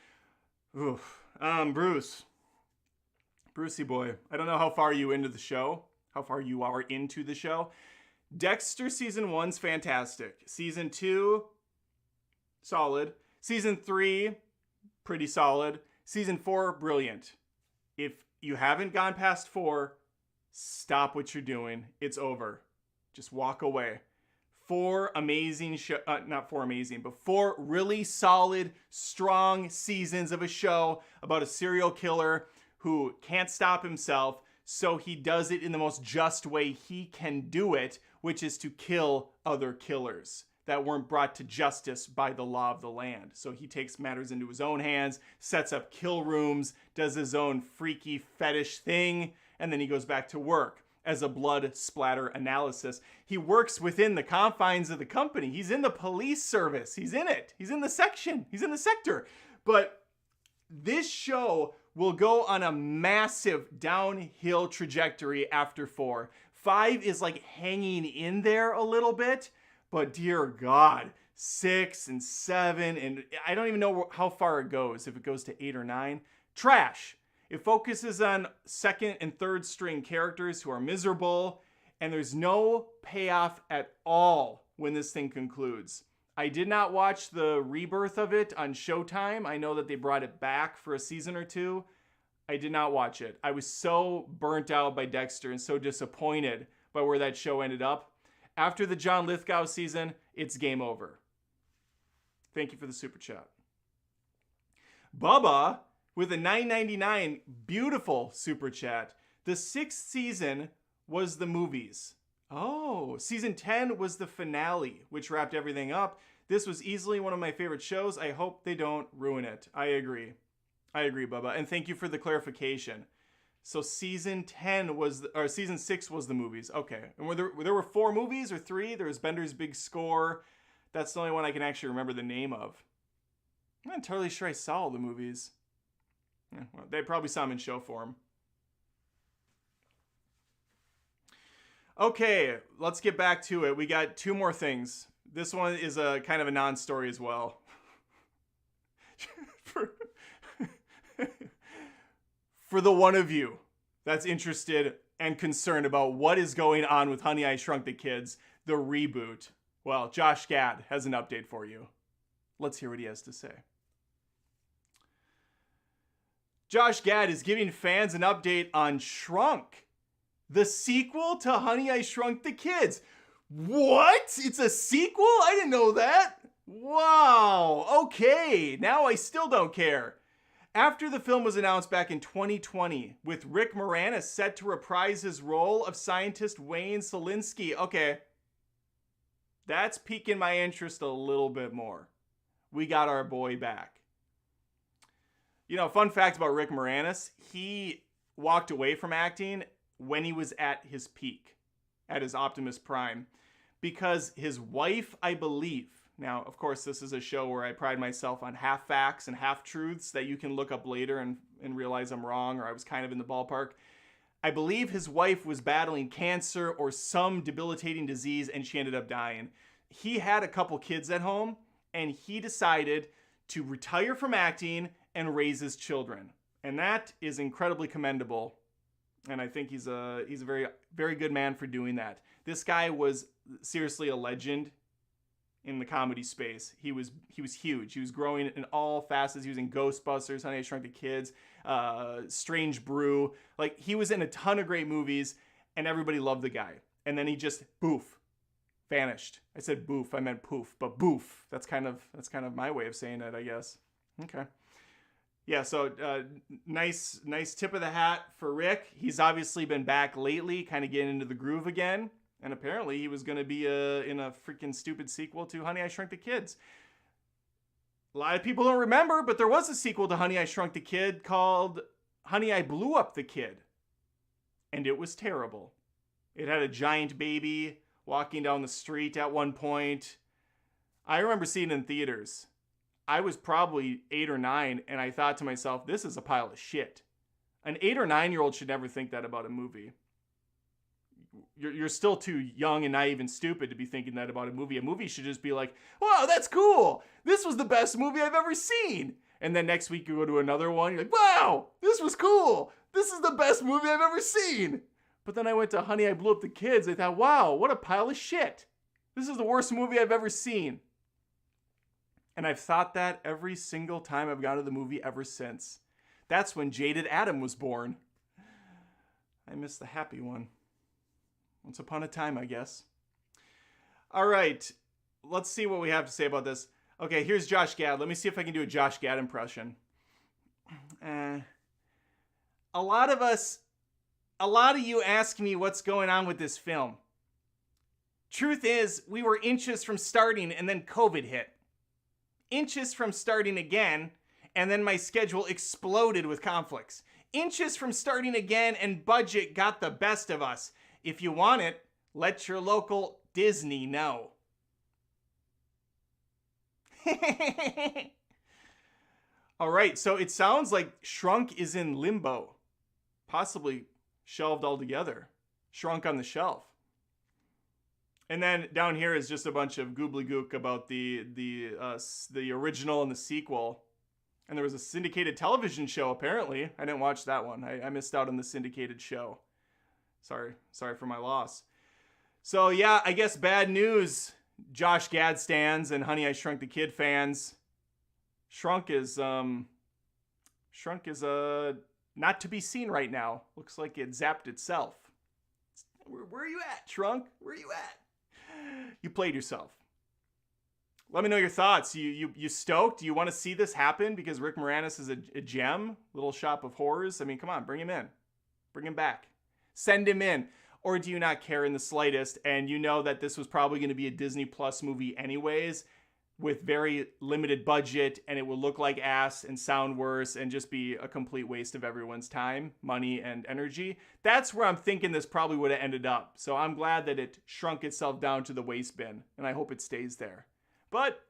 S1: Oof. Brucey boy. I don't know how far you are into the show. Dexter season 1's fantastic. Season 2, solid. Season 3, pretty solid. Season 4, brilliant. If you haven't gone past 4, stop what you're doing. It's over. Just walk away. 4 really solid, strong seasons of a show about a serial killer who can't stop himself, so he does it in the most just way he can do it, which is to kill other killers that weren't brought to justice by the law of the land. So he takes matters into his own hands, sets up kill rooms, does his own freaky fetish thing, and then he goes back to work as a blood splatter analysis. He works within the confines of the company. He's in the police service. He's in it. He's in the section. He's in the sector. But this show will go on a massive downhill trajectory after 4. 5 is like hanging in there a little bit, but dear God, 6 and 7, and I don't even know how far it goes, if it goes to 8 or 9. Trash. It focuses on second and third string characters who are miserable, and there's no payoff at all when this thing concludes. I did not watch the rebirth of it on Showtime. I know that they brought it back for a season or 2. I did not watch it. I was so burnt out by Dexter and so disappointed by where that show ended up. After the John Lithgow season, it's game over. Thank you for the super chat. Bubba with a $9.99 beautiful super chat. The 6th season was the movies. Oh, season 10 was the finale, which wrapped everything up. This was easily one of my favorite shows. I hope they don't ruin it. I agree, Bubba. And thank you for the clarification. So season 6 was the movies. Okay. And there were 4 movies or 3? There was Bender's Big Score. That's the only one I can actually remember the name of. I'm not entirely sure I saw all the movies. Yeah, well, they probably saw them in show form. Okay, let's get back to it. We got 2 more things. This one is a kind of a non-story as well. For the one of you that's interested and concerned about what is going on with Honey, I Shrunk the Kids, the reboot, well, Josh Gad has an update for you. Let's hear what he has to say. Josh Gad is giving fans an update on Shrunk, the sequel to Honey, I Shrunk the Kids. What? It's a sequel? I didn't know that. Wow. Okay. Now I still don't care. After the film was announced back in 2020, with Rick Moranis set to reprise his role of scientist Wayne Szalinski. Okay, that's piquing my interest a little bit more. We got our boy back. You know, fun fact about Rick Moranis, he walked away from acting when he was at his peak, at his Optimus Prime, because his wife, I believe, now, of course, this is a show where I pride myself on half facts and half truths that you can look up later and realize I'm wrong or I was kind of in the ballpark. I believe his wife was battling cancer or some debilitating disease and she ended up dying. He had a couple kids at home and he decided to retire from acting and raise his children. And that is incredibly commendable. And I think he's a very, very good man for doing that. This guy was seriously a legend in the comedy space. He was huge. He was growing in all facets. He was in Ghostbusters, Honey, I Shrunk the Kids, Strange Brew. Like, he was in a ton of great movies, and everybody loved the guy. And then he just, boof, vanished. I said boof, I meant poof, but boof. That's kind of my way of saying it, I guess. Okay. Yeah, so nice tip of the hat for Rick. He's obviously been back lately, kind of getting into the groove again. And apparently he was going to be in a freaking stupid sequel to Honey, I Shrunk the Kids. A lot of people don't remember, but there was a sequel to Honey, I Shrunk the Kid called Honey, I Blew Up the Kid. And it was terrible. It had a giant baby walking down the street at one point. I remember seeing it in theaters. I was probably 8 or 9, and I thought to myself, this is a pile of shit. An 8 or 9-year-old should never think that about a movie. You're still too young and naive and stupid to be thinking that about a movie. A movie should just be like, wow, that's cool. This was the best movie I've ever seen. And then next week you go to another one. You're like, wow, this was cool. This is the best movie I've ever seen. But then I went to Honey, I Blew Up the Kids. I thought, wow, what a pile of shit. This is the worst movie I've ever seen. And I've thought that every single time I've gone to the movie ever since. That's when Jaded Adam was born. I missed the happy one. Once upon a time, I guess. All right, let's see what we have to say about this. Okay, here's Josh Gad. Let me see if I can do a Josh Gad impression. A lot of you ask me what's going on with this film. Truth is, we were inches from starting and then COVID hit. Inches from starting again, and then my schedule exploded with conflicts. Inches from starting again, and budget got the best of us. If you want it, let your local Disney know. All right, so it sounds like Shrunk is in limbo. Possibly shelved altogether. Shrunk on the shelf. And then down here is just a bunch of goobly-gook about the original and the sequel. And there was a syndicated television show, apparently. I didn't watch that one. I missed out on the syndicated show. Sorry for my loss. So yeah, I guess bad news, Josh Gad stans and Honey, I Shrunk the Kid fans. Shrunk is not to be seen right now. Looks like it zapped itself. Where are you at, Shrunk? Where are you at? You played yourself. Let me know your thoughts. You stoked? Do you want to see this happen? Because Rick Moranis is a gem, little shop of horrors. I mean, come on, bring him in. Bring him back. Send him in. Or do you not care in the slightest and you know that this was probably going to be a Disney Plus movie anyways with very limited budget and it will look like ass and sound worse and just be a complete waste of everyone's time, money, and energy? That's where I'm thinking this probably would have ended up. So I'm glad that it shrunk itself down to the waste bin and I hope it stays there. But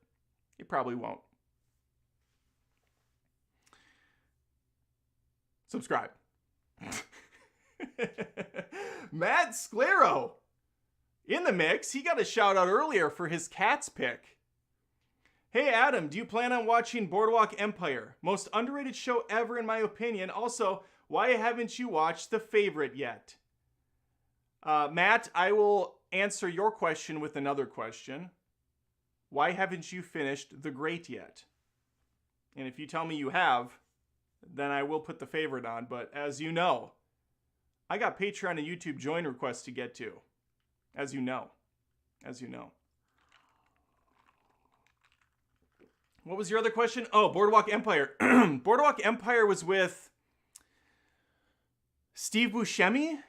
S1: it probably won't. Subscribe. Matt Sclero in the mix. He got a shout out earlier for his Cats pick. Hey Adam, do you plan on watching Boardwalk Empire? Most underrated show ever in my opinion. Also, why haven't you watched The Favorite yet? Matt, I will answer your question with another question. Why haven't you finished The Great yet? And if you tell me you have, then I will put The Favorite on. But as you know, I got Patreon and YouTube join requests to get to. As you know. What was your other question? Oh, Boardwalk Empire. Boardwalk Empire was with Steve Buscemi.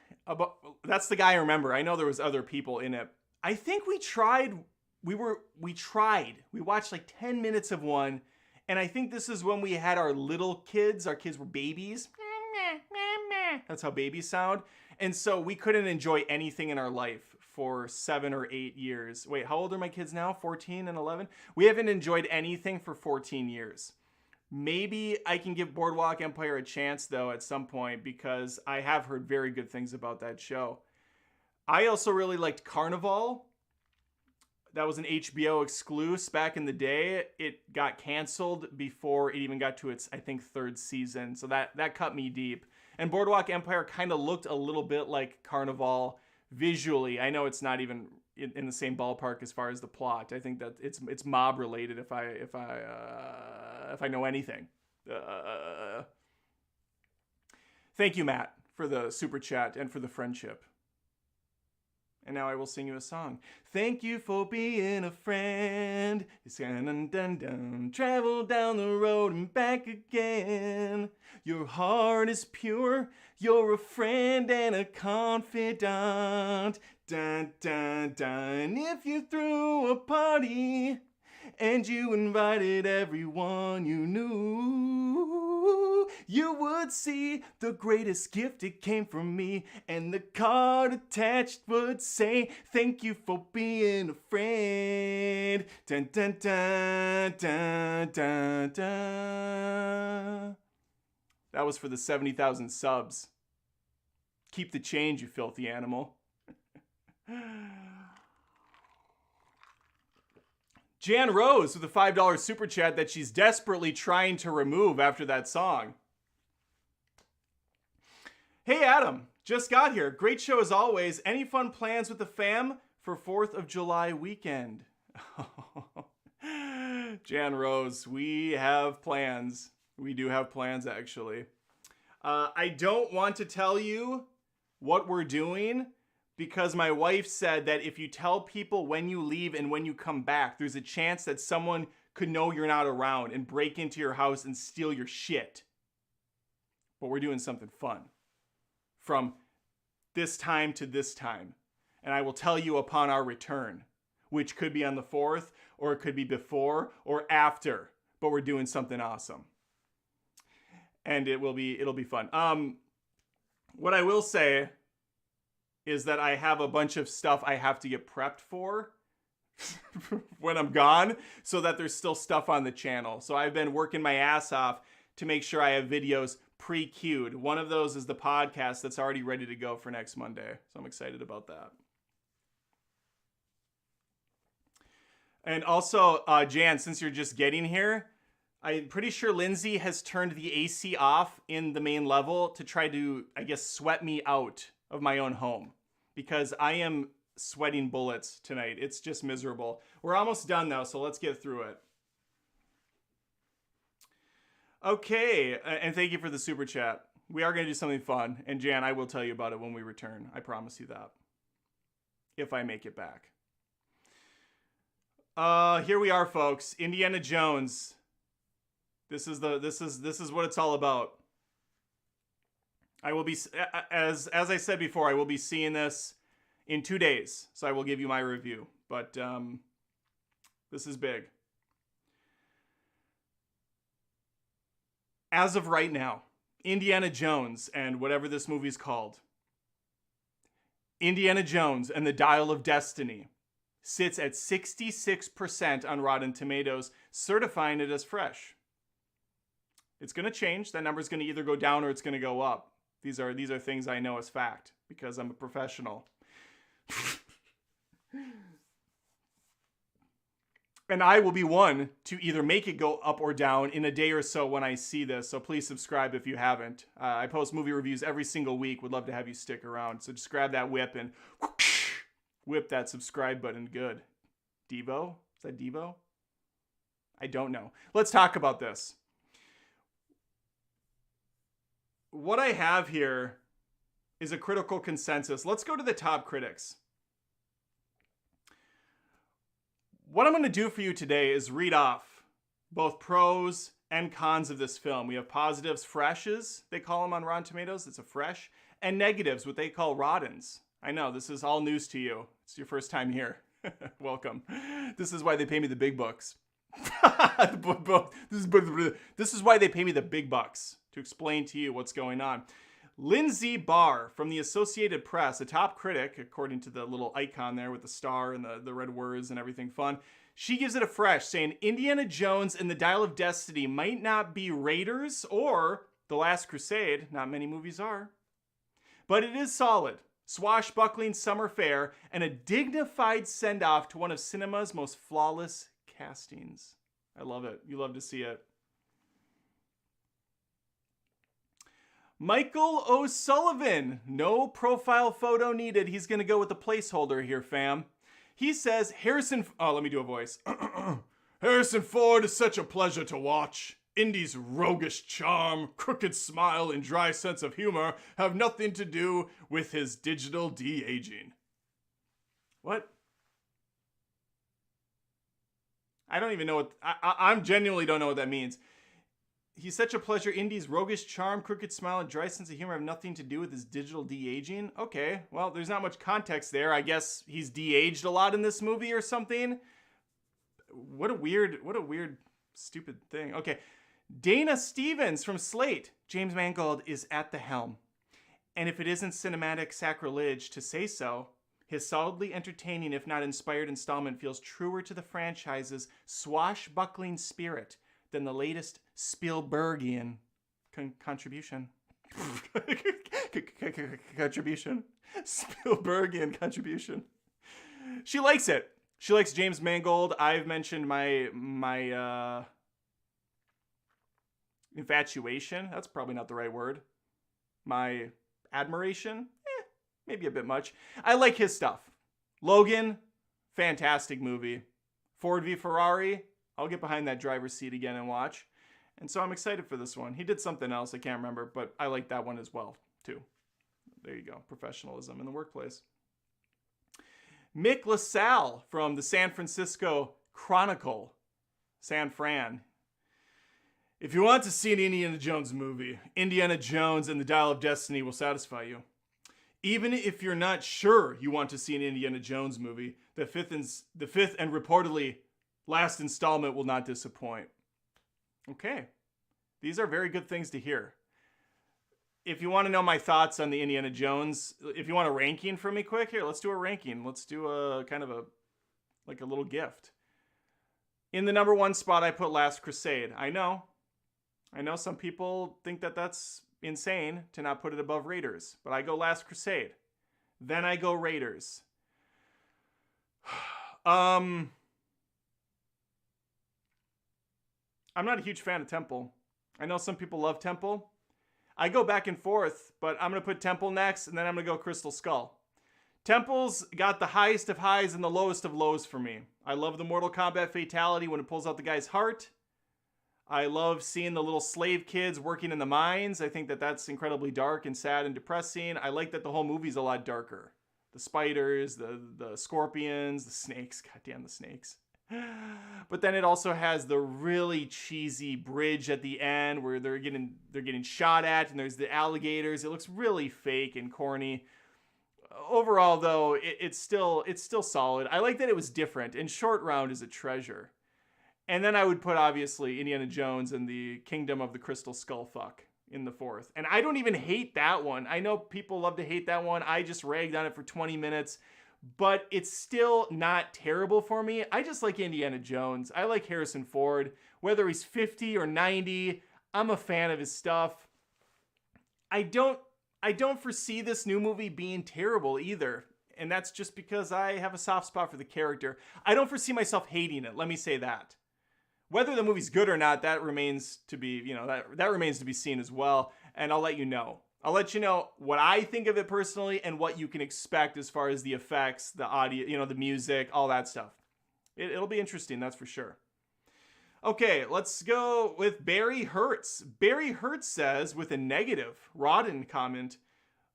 S1: That's the guy I remember. I know there was other people in it. I think we tried. We watched like 10 minutes of one. And I think this is when we had our little kids. Our kids were babies. That's how babies sound. And so we couldn't enjoy anything in our life for 7 or 8 years. Wait, how old are my kids now? 14 and 11? We haven't enjoyed anything for 14 years. Maybe I can give Boardwalk Empire a chance, though, at some point, because I have heard very good things about that show. I also really liked Carnival. That was an HBO exclusive back in the day. It got canceled before it even got to its, I think, 3rd season. So that cut me deep. And Boardwalk Empire kind of looked a little bit like Carnival visually. I know it's not even in the same ballpark as far as the plot. I think that it's mob related if I know anything. Thank you, Matt, for the super chat and for the friendship. And now I will sing you a song. Thank you for being a friend. It's dun dun dun. Travel down the road and back again. Your heart is pure. You're a friend and a confidant. Dun dun dun. If you threw a party and you invited everyone you knew, you would see the greatest gift, it came from me, and the card attached would say, thank you for being a friend. Dun dun dun dun dun dun. That was for the 70,000 subs. Keep the change, you filthy animal. Jan Rose with a $5 super chat that she's desperately trying to remove after that song. Hey Adam, just got here. Great show as always. Any fun plans with the fam for 4th of July weekend? Jan Rose, we have plans. We do have plans, actually. I don't want to tell you what we're doing because my wife said that if you tell people when you leave and when you come back, there's a chance that someone could know you're not around and break into your house and steal your shit. But we're doing something fun from this time to this time. And I will tell you upon our return, which could be on the 4th or it could be before or after, but we're doing something awesome. And it'll be fun. What I will say is that I have a bunch of stuff I have to get prepped for when I'm gone so that there's still stuff on the channel. So I've been working my ass off to make sure I have videos pre-queued. One of those is the podcast that's already ready to go for next Monday. So I'm excited about that. And also, Jan, since you're just getting here, I'm pretty sure Lindsay has turned the AC off in the main level to try to, I guess, sweat me out of my own home because I am sweating bullets tonight. It's just miserable. We're almost done though, so let's get through it. Okay, and thank you for the super chat. We are going to do something fun, and Jan, I will tell you about it when we return. I promise you that. If I make it back. Here we are, folks. Indiana Jones. This is what it's all about. I will be, as I said before, I will be seeing this in 2 days, so I will give you my review. But this is big. As of right now, Indiana Jones and whatever this movie's called, Indiana Jones and the Dial of Destiny sits at 66% on Rotten Tomatoes, certifying it as fresh. It's going to change. That number's going to either go down or it's going to go up. These are things I know as fact because I'm a professional. And I will be one to either make it go up or down in a day or so when I see this. So please subscribe if you haven't. I post movie reviews every single week. Would love to have you stick around. So just grab that whip and whip that subscribe button. Good. Devo? Is that Devo? I don't know. Let's talk about this. What I have here is a critical consensus. Let's go to the top critics. What I'm going to do for you today is read off both pros and cons of this film. We have positives, freshes, they call them on Rotten Tomatoes. It's a fresh. And negatives, what they call rottens. I know, this is all news to you. It's your first time here. Welcome. This is why they pay me the big bucks. This is why they pay me the big bucks, to explain to you what's going on. Lindsay Barr from the Associated Press, a top critic, according to the little icon there with the star and the red words and everything fun, she gives it a fresh, saying Indiana Jones and the Dial of Destiny might not be Raiders or The Last Crusade, not many movies are, but it is solid. Swashbuckling summer fare and a dignified send-off to one of cinema's most flawless castings. I love it. You love to see it. Michael O'Sullivan. No profile photo needed. He's going to go with the placeholder here, fam. He says, let me do a voice. Harrison Ford is such a pleasure to watch. Indy's roguish charm, crooked smile, and dry sense of humor have nothing to do with his digital de-aging. What? I don't even know what... I genuinely don't know what that means. He's such a pleasure. Indy's roguish charm, crooked smile, and dry sense of humor have nothing to do with his digital de-aging. Okay, well, there's not much context there. I guess he's de-aged a lot in this movie or something. What a weird, stupid thing. Okay, Dana Stevens from Slate. James Mangold is at the helm. And if it isn't cinematic sacrilege to say so, his solidly entertaining, if not inspired installment feels truer to the franchise's swashbuckling spirit than the latest Spielbergian contribution. Spielbergian contribution. She likes it. She likes James Mangold. I've mentioned my infatuation. That's probably not the right word. My admiration. Maybe a bit much. I like his stuff. Logan, fantastic movie. Ford v Ferrari, I'll get behind that driver's seat again and watch. And so I'm excited for this one. He did something else, I can't remember, but I like that one as well, too. There you go, professionalism in the workplace. Mick LaSalle from the San Francisco Chronicle, San Fran. If you want to see an Indiana Jones movie, Indiana Jones and the Dial of Destiny will satisfy you. Even if you're not sure you want to see an Indiana Jones movie, the fifth and reportedly last installment will not disappoint. Okay. These are very good things to hear. If you want to know my thoughts on the Indiana Jones, if you want a ranking for me quick, here, let's do a ranking. Let's do a kind of a little gift. In the number one spot, I put Last Crusade. I know some people think that that's insane to not put it above Raiders, but I go Last Crusade. Then I go Raiders. I'm not a huge fan of Temple. I know some people love Temple. I go back and forth, but I'm going to put Temple next, and then I'm going to go Crystal Skull. Temple's got the highest of highs and the lowest of lows for me. I love the Mortal Kombat fatality when it pulls out the guy's heart. I love seeing the little slave kids working in the mines. I think that that's incredibly dark and sad and depressing. I like that the whole movie's a lot darker. The spiders, the scorpions, the snakes. Goddamn the snakes. But then it also has the really cheesy bridge at the end where they're getting shot at, and there's the alligators. It looks really fake and corny. Overall, though, it's still solid. I like that it was different, and Short Round is a treasure. And then I would put, obviously, Indiana Jones and the Kingdom of the Crystal Skullfuck in the fourth. And I don't even hate that one. I know people love to hate that one. I just ragged on it for 20 minutes. But it's still not terrible for me. I just like Indiana Jones. I like Harrison Ford. Whether he's 50 or 90, I'm a fan of his stuff. I don't foresee this new movie being terrible either. And that's just because I have a soft spot for the character. I don't foresee myself hating it. Let me say that. Whether the movie's good or not, that remains to be, that remains to be seen as well. And I'll let you know. I'll let you know what I think of it personally and what you can expect as far as the effects, the audio, the music, all that stuff. It'll be interesting, that's for sure. Okay, let's go with Barry Hertz. Barry Hertz says, with a negative Rodden comment,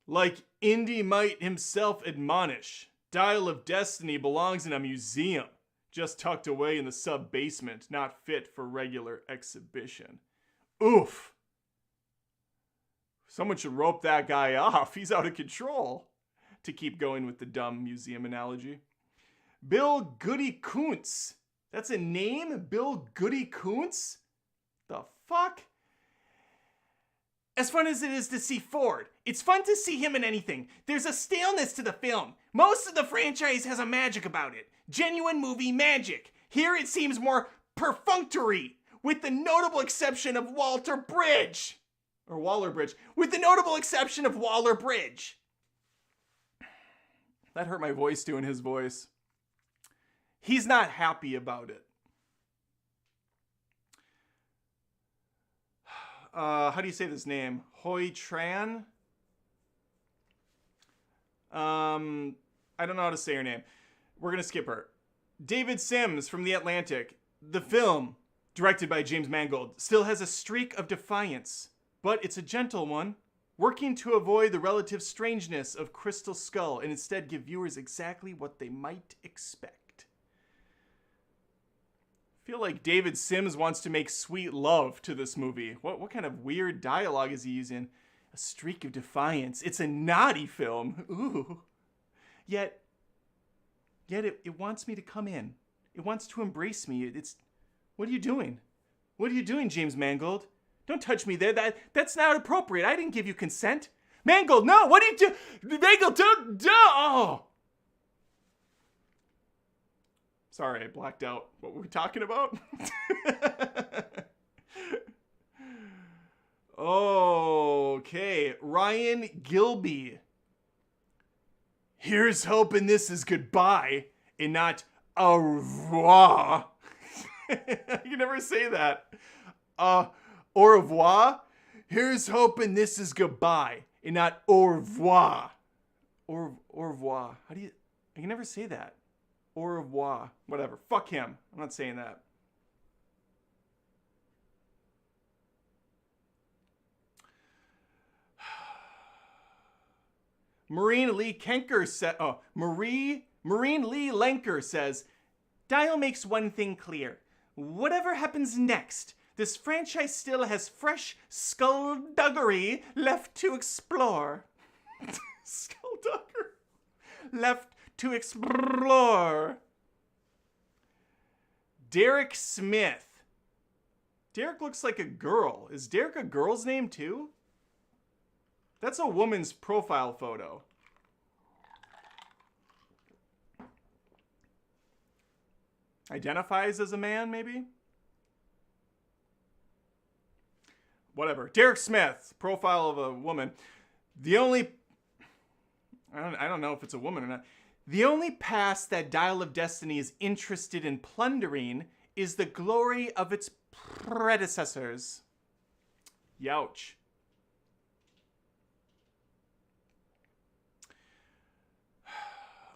S1: like Indy might himself admonish, Dial of Destiny belongs in a museum. just tucked away in the sub-basement, not fit for regular exhibition. Oof. Someone should rope that guy off. He's out of control. To keep going with the dumb museum analogy. Bill Goody Koontz. That's a name? Bill Goody Koontz? The fuck? As fun as it is to see Ford, it's fun to see him in anything. There's a staleness to the film. Most of the franchise has a magic about it. Genuine movie magic. Here it seems more perfunctory, with the notable exception of Walter Bridge. Or Waller Bridge. With the notable exception of Waller Bridge. That hurt my voice doing his voice. He's not happy about it. How do you say this name? Hoi Tran? I don't know how to say her name. We're going to skip her. David Sims from The Atlantic. The film, directed by James Mangold, still has a streak of defiance, but it's a gentle one, working to avoid the relative strangeness of Crystal Skull and instead give viewers exactly what they might expect. I feel like David Sims wants to make sweet love to this movie. What kind of weird dialogue is he using? A streak of defiance. It's a naughty film. Ooh. Yet it wants me to come in. It wants to embrace me. What are you doing? What are you doing, James Mangold? Don't touch me there. That's not appropriate. I didn't give you consent. Mangold, no. What are you doing? Mangold, don't. Oh. Sorry, I blacked out. What were we talking about? Okay, Ryan Gilby. Here's hoping this is goodbye and not au revoir. You never say that. Au revoir. Here's hoping this is goodbye and not au revoir. Au revoir. How do you... I can never say that. Au revoir. Whatever. Fuck him. I'm not saying that. Marine Lee Lenker says, Dial makes one thing clear. Whatever happens next, this franchise still has fresh skullduggery left to explore. Skullduggery left to explore. Derek Smith. Derek looks like a girl. Is Derek a girl's name too? That's a woman's profile photo. Identifies as a man, maybe? Whatever. Derek Smith, profile of a woman. I don't know if it's a woman or not. The only past that Dial of Destiny is interested in plundering is the glory of its predecessors. Youch.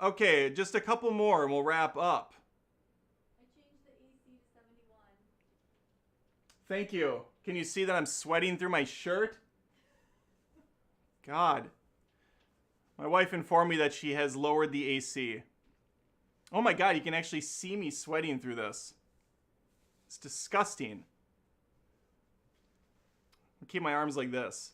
S1: Okay, just a couple more and we'll wrap up.
S2: I changed the AC to 71.
S1: Thank you. Can you see that I'm sweating through my shirt? God. My wife informed me that she has lowered the AC. Oh my God, you can actually see me sweating through this. It's disgusting. I'll keep my arms like this.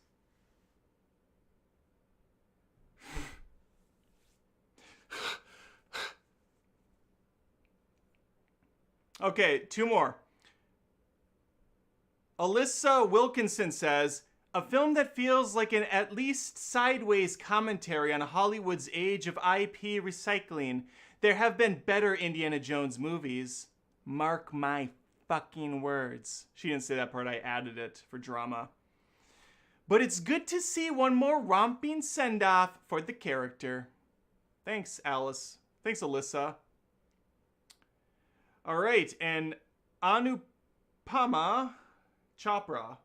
S1: Okay, two more. Alyssa Wilkinson says, a film that feels like an at least sideways commentary on Hollywood's age of IP recycling. There have been better Indiana Jones movies. Mark my fucking words. She didn't say that part, I added it for drama. But it's good to see one more romping send-off for the character. Thanks, Alice. Thanks, Alyssa. All right, and Anupama Chopra.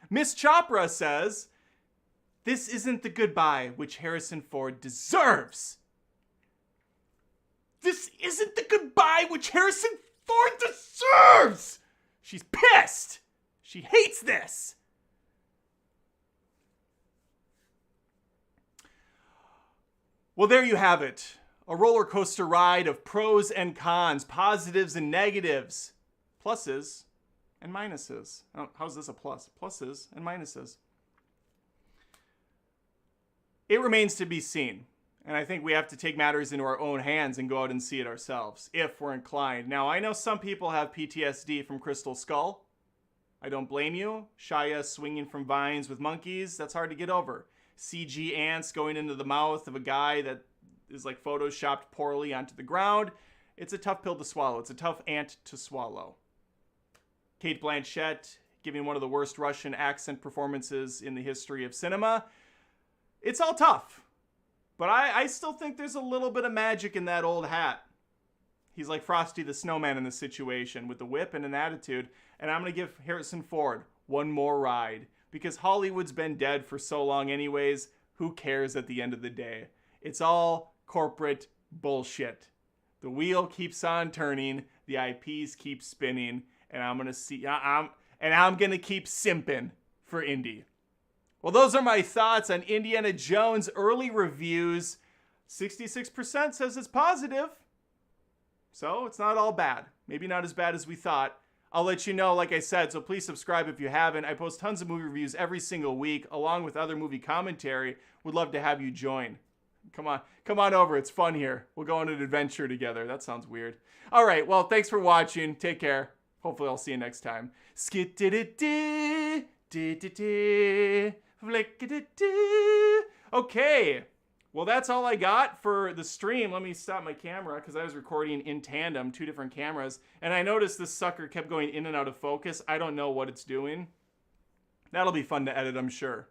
S1: Miss Chopra says, this isn't the goodbye which Harrison Ford deserves. This isn't the goodbye which Harrison Ford deserves. She's pissed. She hates this. Well, there you have it. A roller coaster ride of pros and cons, positives and negatives, pluses and minuses. How's this a plus? Pluses and minuses. It remains to be seen. And I think we have to take matters into our own hands and go out and see it ourselves, if we're inclined. Now, I know some people have PTSD from Crystal Skull. I don't blame you. Shia swinging from vines with monkeys, that's hard to get over. CG ants going into the mouth of a guy that is like photoshopped poorly onto the ground. It's a tough pill to swallow. It's a tough ant to swallow. Cate Blanchett giving one of the worst Russian accent performances in the history of cinema. It's all tough. But I still think there's a little bit of magic in that old hat. He's like Frosty the Snowman in this situation with the whip and an attitude. And I'm going to give Harrison Ford one more ride. Because Hollywood's been dead for so long anyways. Who cares at the end of the day? It's all corporate bullshit. The wheel keeps on turning. The IPs keep spinning. And I'm going to keep simping for Indy. Well, those are my thoughts on Indiana Jones early reviews. 66% says it's positive. So it's not all bad. Maybe not as bad as we thought. I'll let you know, like I said, so please subscribe if you haven't. I post tons of movie reviews every single week, along with other movie commentary. Would love to have you join. Come on over. It's fun here. We'll go on an adventure together. That sounds weird. All right, well, thanks for watching. Take care. Hopefully I'll see you next time. Okay, well, that's all I got for the stream. Let me stop my camera because I was recording in tandem, 2 different cameras, and I noticed this sucker kept going in and out of focus. I don't know what it's doing. That'll be fun to edit, I'm sure.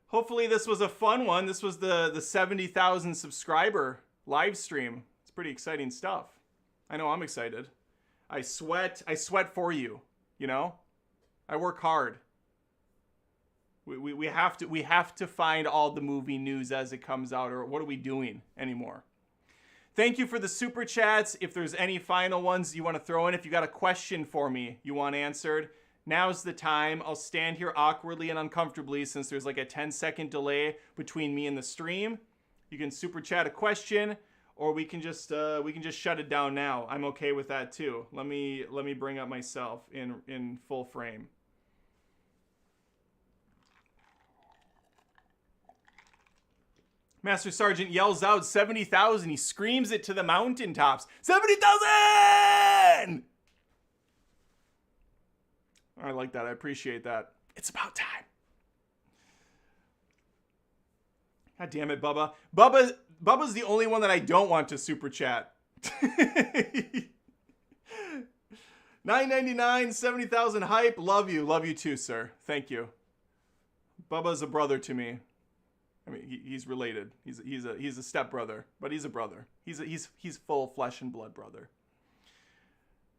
S1: Hopefully this was a fun one. This was the 70,000 subscriber live stream. It's pretty exciting stuff. I know I'm excited. I sweat for you, you know? I work hard. We have to find all the movie news as it comes out, or what are we doing anymore? Thank you for the super chats. If there's any final ones you want to throw in, if you got a question for me you want answered, now's the time. I'll stand here awkwardly and uncomfortably since there's like a 10-second delay between me and the stream. You can super chat a question, or we can just shut it down now. I'm okay with that too. Let me bring up myself in full frame. Master Sergeant yells out 70,000. He screams it to the mountaintops. 70,000! I like that. I appreciate that. It's about time. God damn it, Bubba. Bubba's the only one that I don't want to super chat. $9.99, 70,000 hype. Love you. Love you too, sir. Thank you. Bubba's a brother to me. I mean, he's related. He's a stepbrother, but he's a brother. He's full flesh and blood brother.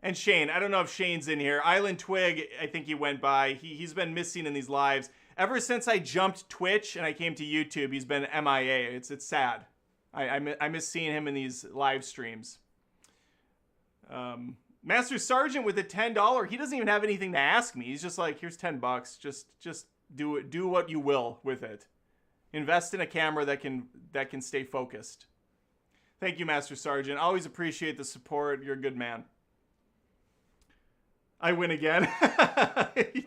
S1: And Shane, I don't know if Shane's in here. Island Twig, I think he went by. He's been missing in these lives ever since I jumped Twitch and I came to YouTube. He's been MIA. It's sad. I miss seeing him in these live streams. Master Sergeant with a $10. He doesn't even have anything to ask me. He's just like, here's $10. Just do it. Do what you will with it. Invest in a camera that can stay focused. Thank you, Master Sergeant. Always appreciate the support. You're a good man. I win again. He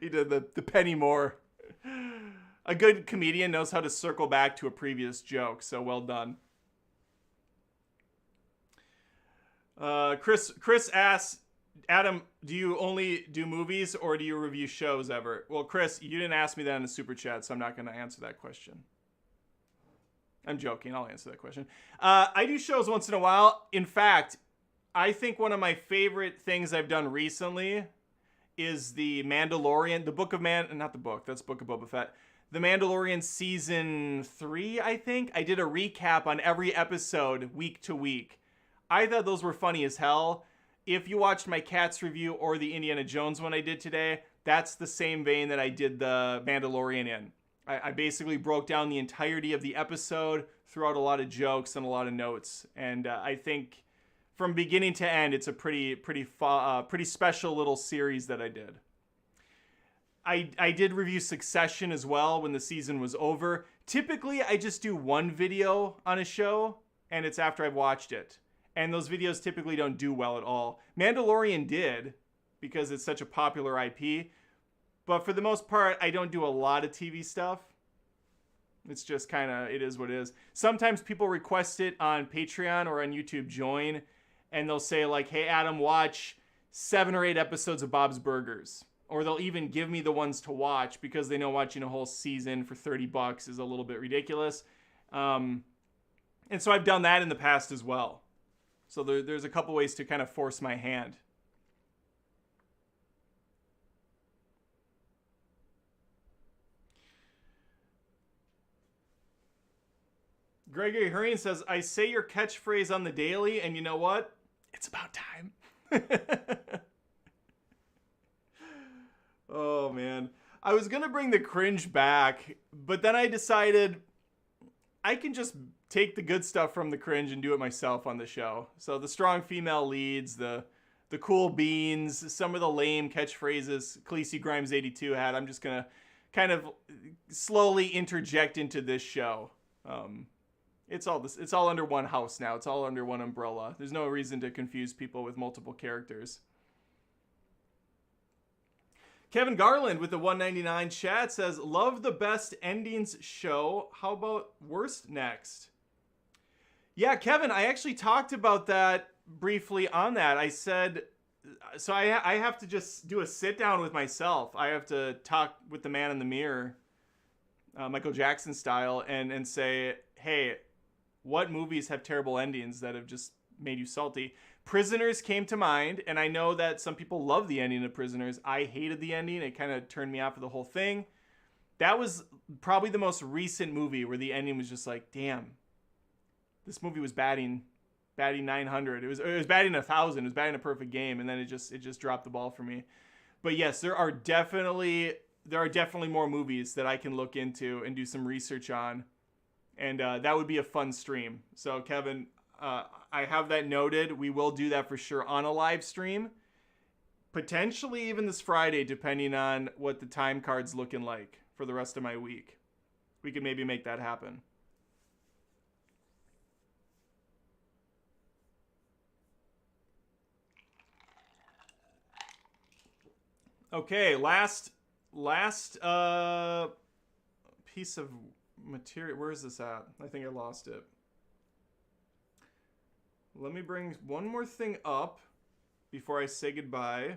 S1: did the Penny Moore. A good comedian knows how to circle back to a previous joke, so well done. Chris asks, Adam, do you only do movies or do you review shows ever? Well, Chris, you didn't ask me that in the super chat, so I'm not going to answer that question. I'm joking. I'll answer that question. I do shows once in a while. In fact, I think one of my favorite things I've done recently is The Mandalorian, the Book of not the book, that's Book of Boba Fett. The Mandalorian Season 3, I think. I did a recap on every episode week to week. I thought those were funny as hell. If you watched my Cats review or the Indiana Jones one I did today, that's the same vein that I did the Mandalorian in. I basically broke down the entirety of the episode, threw out a lot of jokes and a lot of notes. And I think from beginning to end, it's a pretty special little series that I did. I did review Succession as well when the season was over. Typically, I just do one video on a show, and it's after I've watched it. And those videos typically don't do well at all. Mandalorian did, because it's such a popular IP. But for the most part, I don't do a lot of TV stuff. It's just kind of, it is what it is. Sometimes people request it on Patreon or on YouTube Join, and they'll say like, hey, Adam, watch 7 or 8 episodes of Bob's Burgers. Or they'll even give me the ones to watch because they know watching a whole season for $30 is a little bit ridiculous. And so I've done that in the past as well. So there's a couple ways to kind of force my hand. Gregory Hurrian says, I say your catchphrase on the daily, and you know what? It's about time. Oh, man. I was going to bring the cringe back, but then I decided I can just take the good stuff from the cringe and do it myself on the show. So the strong female leads, the cool beans, some of the lame catchphrases Khaleesi Grimes 82 had, I'm just going to kind of slowly interject into this show. It's all under one house now. It's all under one umbrella. There's no reason to confuse people with multiple characters. Kevin Garland with the 199 chat says, love the best endings show. How about worst next? Yeah, Kevin, I actually talked about that briefly on that. I said, so I have to just do a sit down with myself. I have to talk with the man in the mirror, Michael Jackson style, and say, hey, what movies have terrible endings that have just made you salty? Prisoners came to mind, and I know that some people love the ending of Prisoners. I hated the ending. It kind of turned me off of the whole thing. That was probably the most recent movie where the ending was just like, damn, this movie was batting 900. It was batting 1,000. It was batting a perfect game, and then it just dropped the ball for me. But yes, there are definitely more movies that I can look into and do some research on, and that would be a fun stream. So Kevin, I have that noted. We will do that for sure on a live stream. Potentially even this Friday, depending on what the time card's looking like for the rest of my week. We could maybe make that happen. Okay, last piece of material. Where is this at? I think I lost it. Let me bring one more thing up before I say goodbye.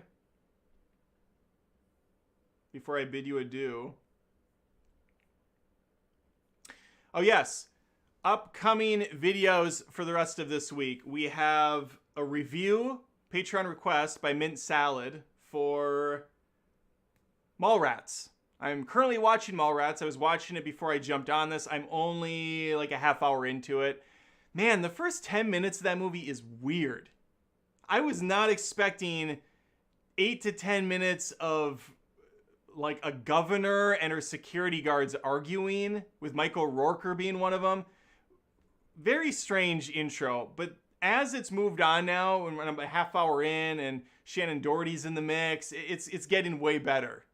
S1: Before I bid you adieu. Oh, yes. Upcoming videos for the rest of this week. We have a review, Patreon request by Mint Salad for Mallrats. I'm currently watching Mallrats. I was watching it before I jumped on this. I'm only like a half hour into it. Man, the first 10 minutes of that movie is weird. I was not expecting 8 to 10 minutes of like a governor and her security guards arguing, with Michael Rooker being one of them. Very strange intro, but as it's moved on now, when I'm a half hour in and Shannon Doherty's in the mix, it's getting way better.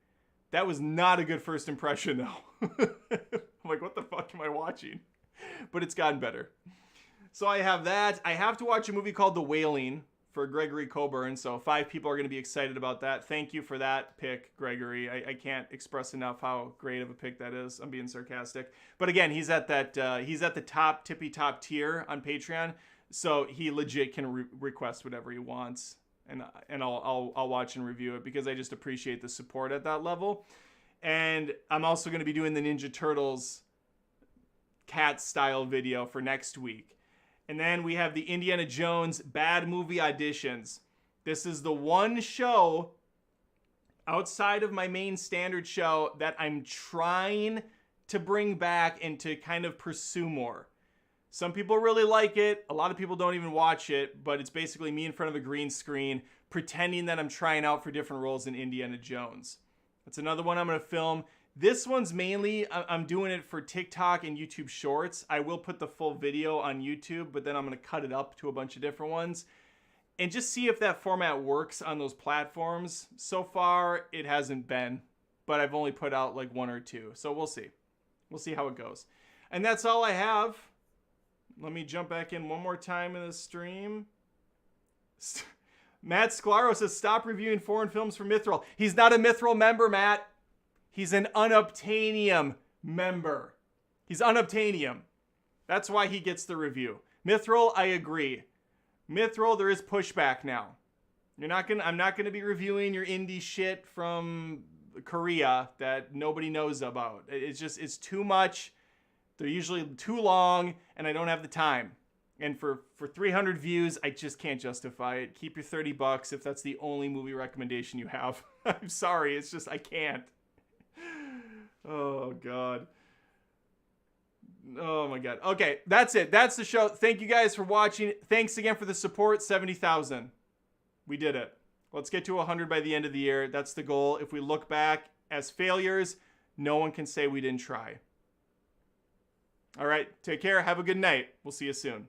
S1: That was not a good first impression though. I'm like, what the fuck am I watching? But it's gotten better. So I have that. I have to watch a movie called The Wailing for Gregory Coburn. So 5 people are going to be excited about that. Thank you for that pick, Gregory. I can't express enough how great of a pick that is. I'm being sarcastic. But again, he's at the top, tippy top tier on Patreon. So he legit can request whatever he wants. And I'll watch and review it because I just appreciate the support at that level. And I'm also going to be doing the Ninja Turtles cat style video for next week. And then we have the Indiana Jones Bad Movie Auditions. This is the one show outside of my main standard show that I'm trying to bring back and to kind of pursue more. Some people really like it. A lot of people don't even watch it, but it's basically me in front of a green screen pretending that I'm trying out for different roles in Indiana Jones. That's another one I'm going to film. This one's mainly, I'm doing it for TikTok and YouTube Shorts. I will put the full video on YouTube, but then I'm going to cut it up to a bunch of different ones and just see if that format works on those platforms. So far, it hasn't been, but I've only put out like 1 or 2. So we'll see. We'll see how it goes. And that's all I have. Let me jump back in one more time in the stream. Matt Sclaro says, stop reviewing foreign films for Mithril. He's not a Mithril member, Matt. He's an Unobtainium member. He's Unobtainium. That's why he gets the review. Mithril, I agree. Mithril, there is pushback now. I'm not gonna be reviewing your indie shit from Korea that nobody knows about. It's too much. They're usually too long, and I don't have the time. And for 300 views, I just can't justify it. Keep your $30 if that's the only movie recommendation you have. I'm sorry, it's just I can't. Oh God. Oh my God. Okay, that's it. That's the show. Thank you guys for watching. Thanks again for the support. 70,000. We did it. Let's get to 100 by the end of the year. That's the goal. If we look back as failures, no one can say we didn't try. All right, take care. Have a good night. We'll see you soon.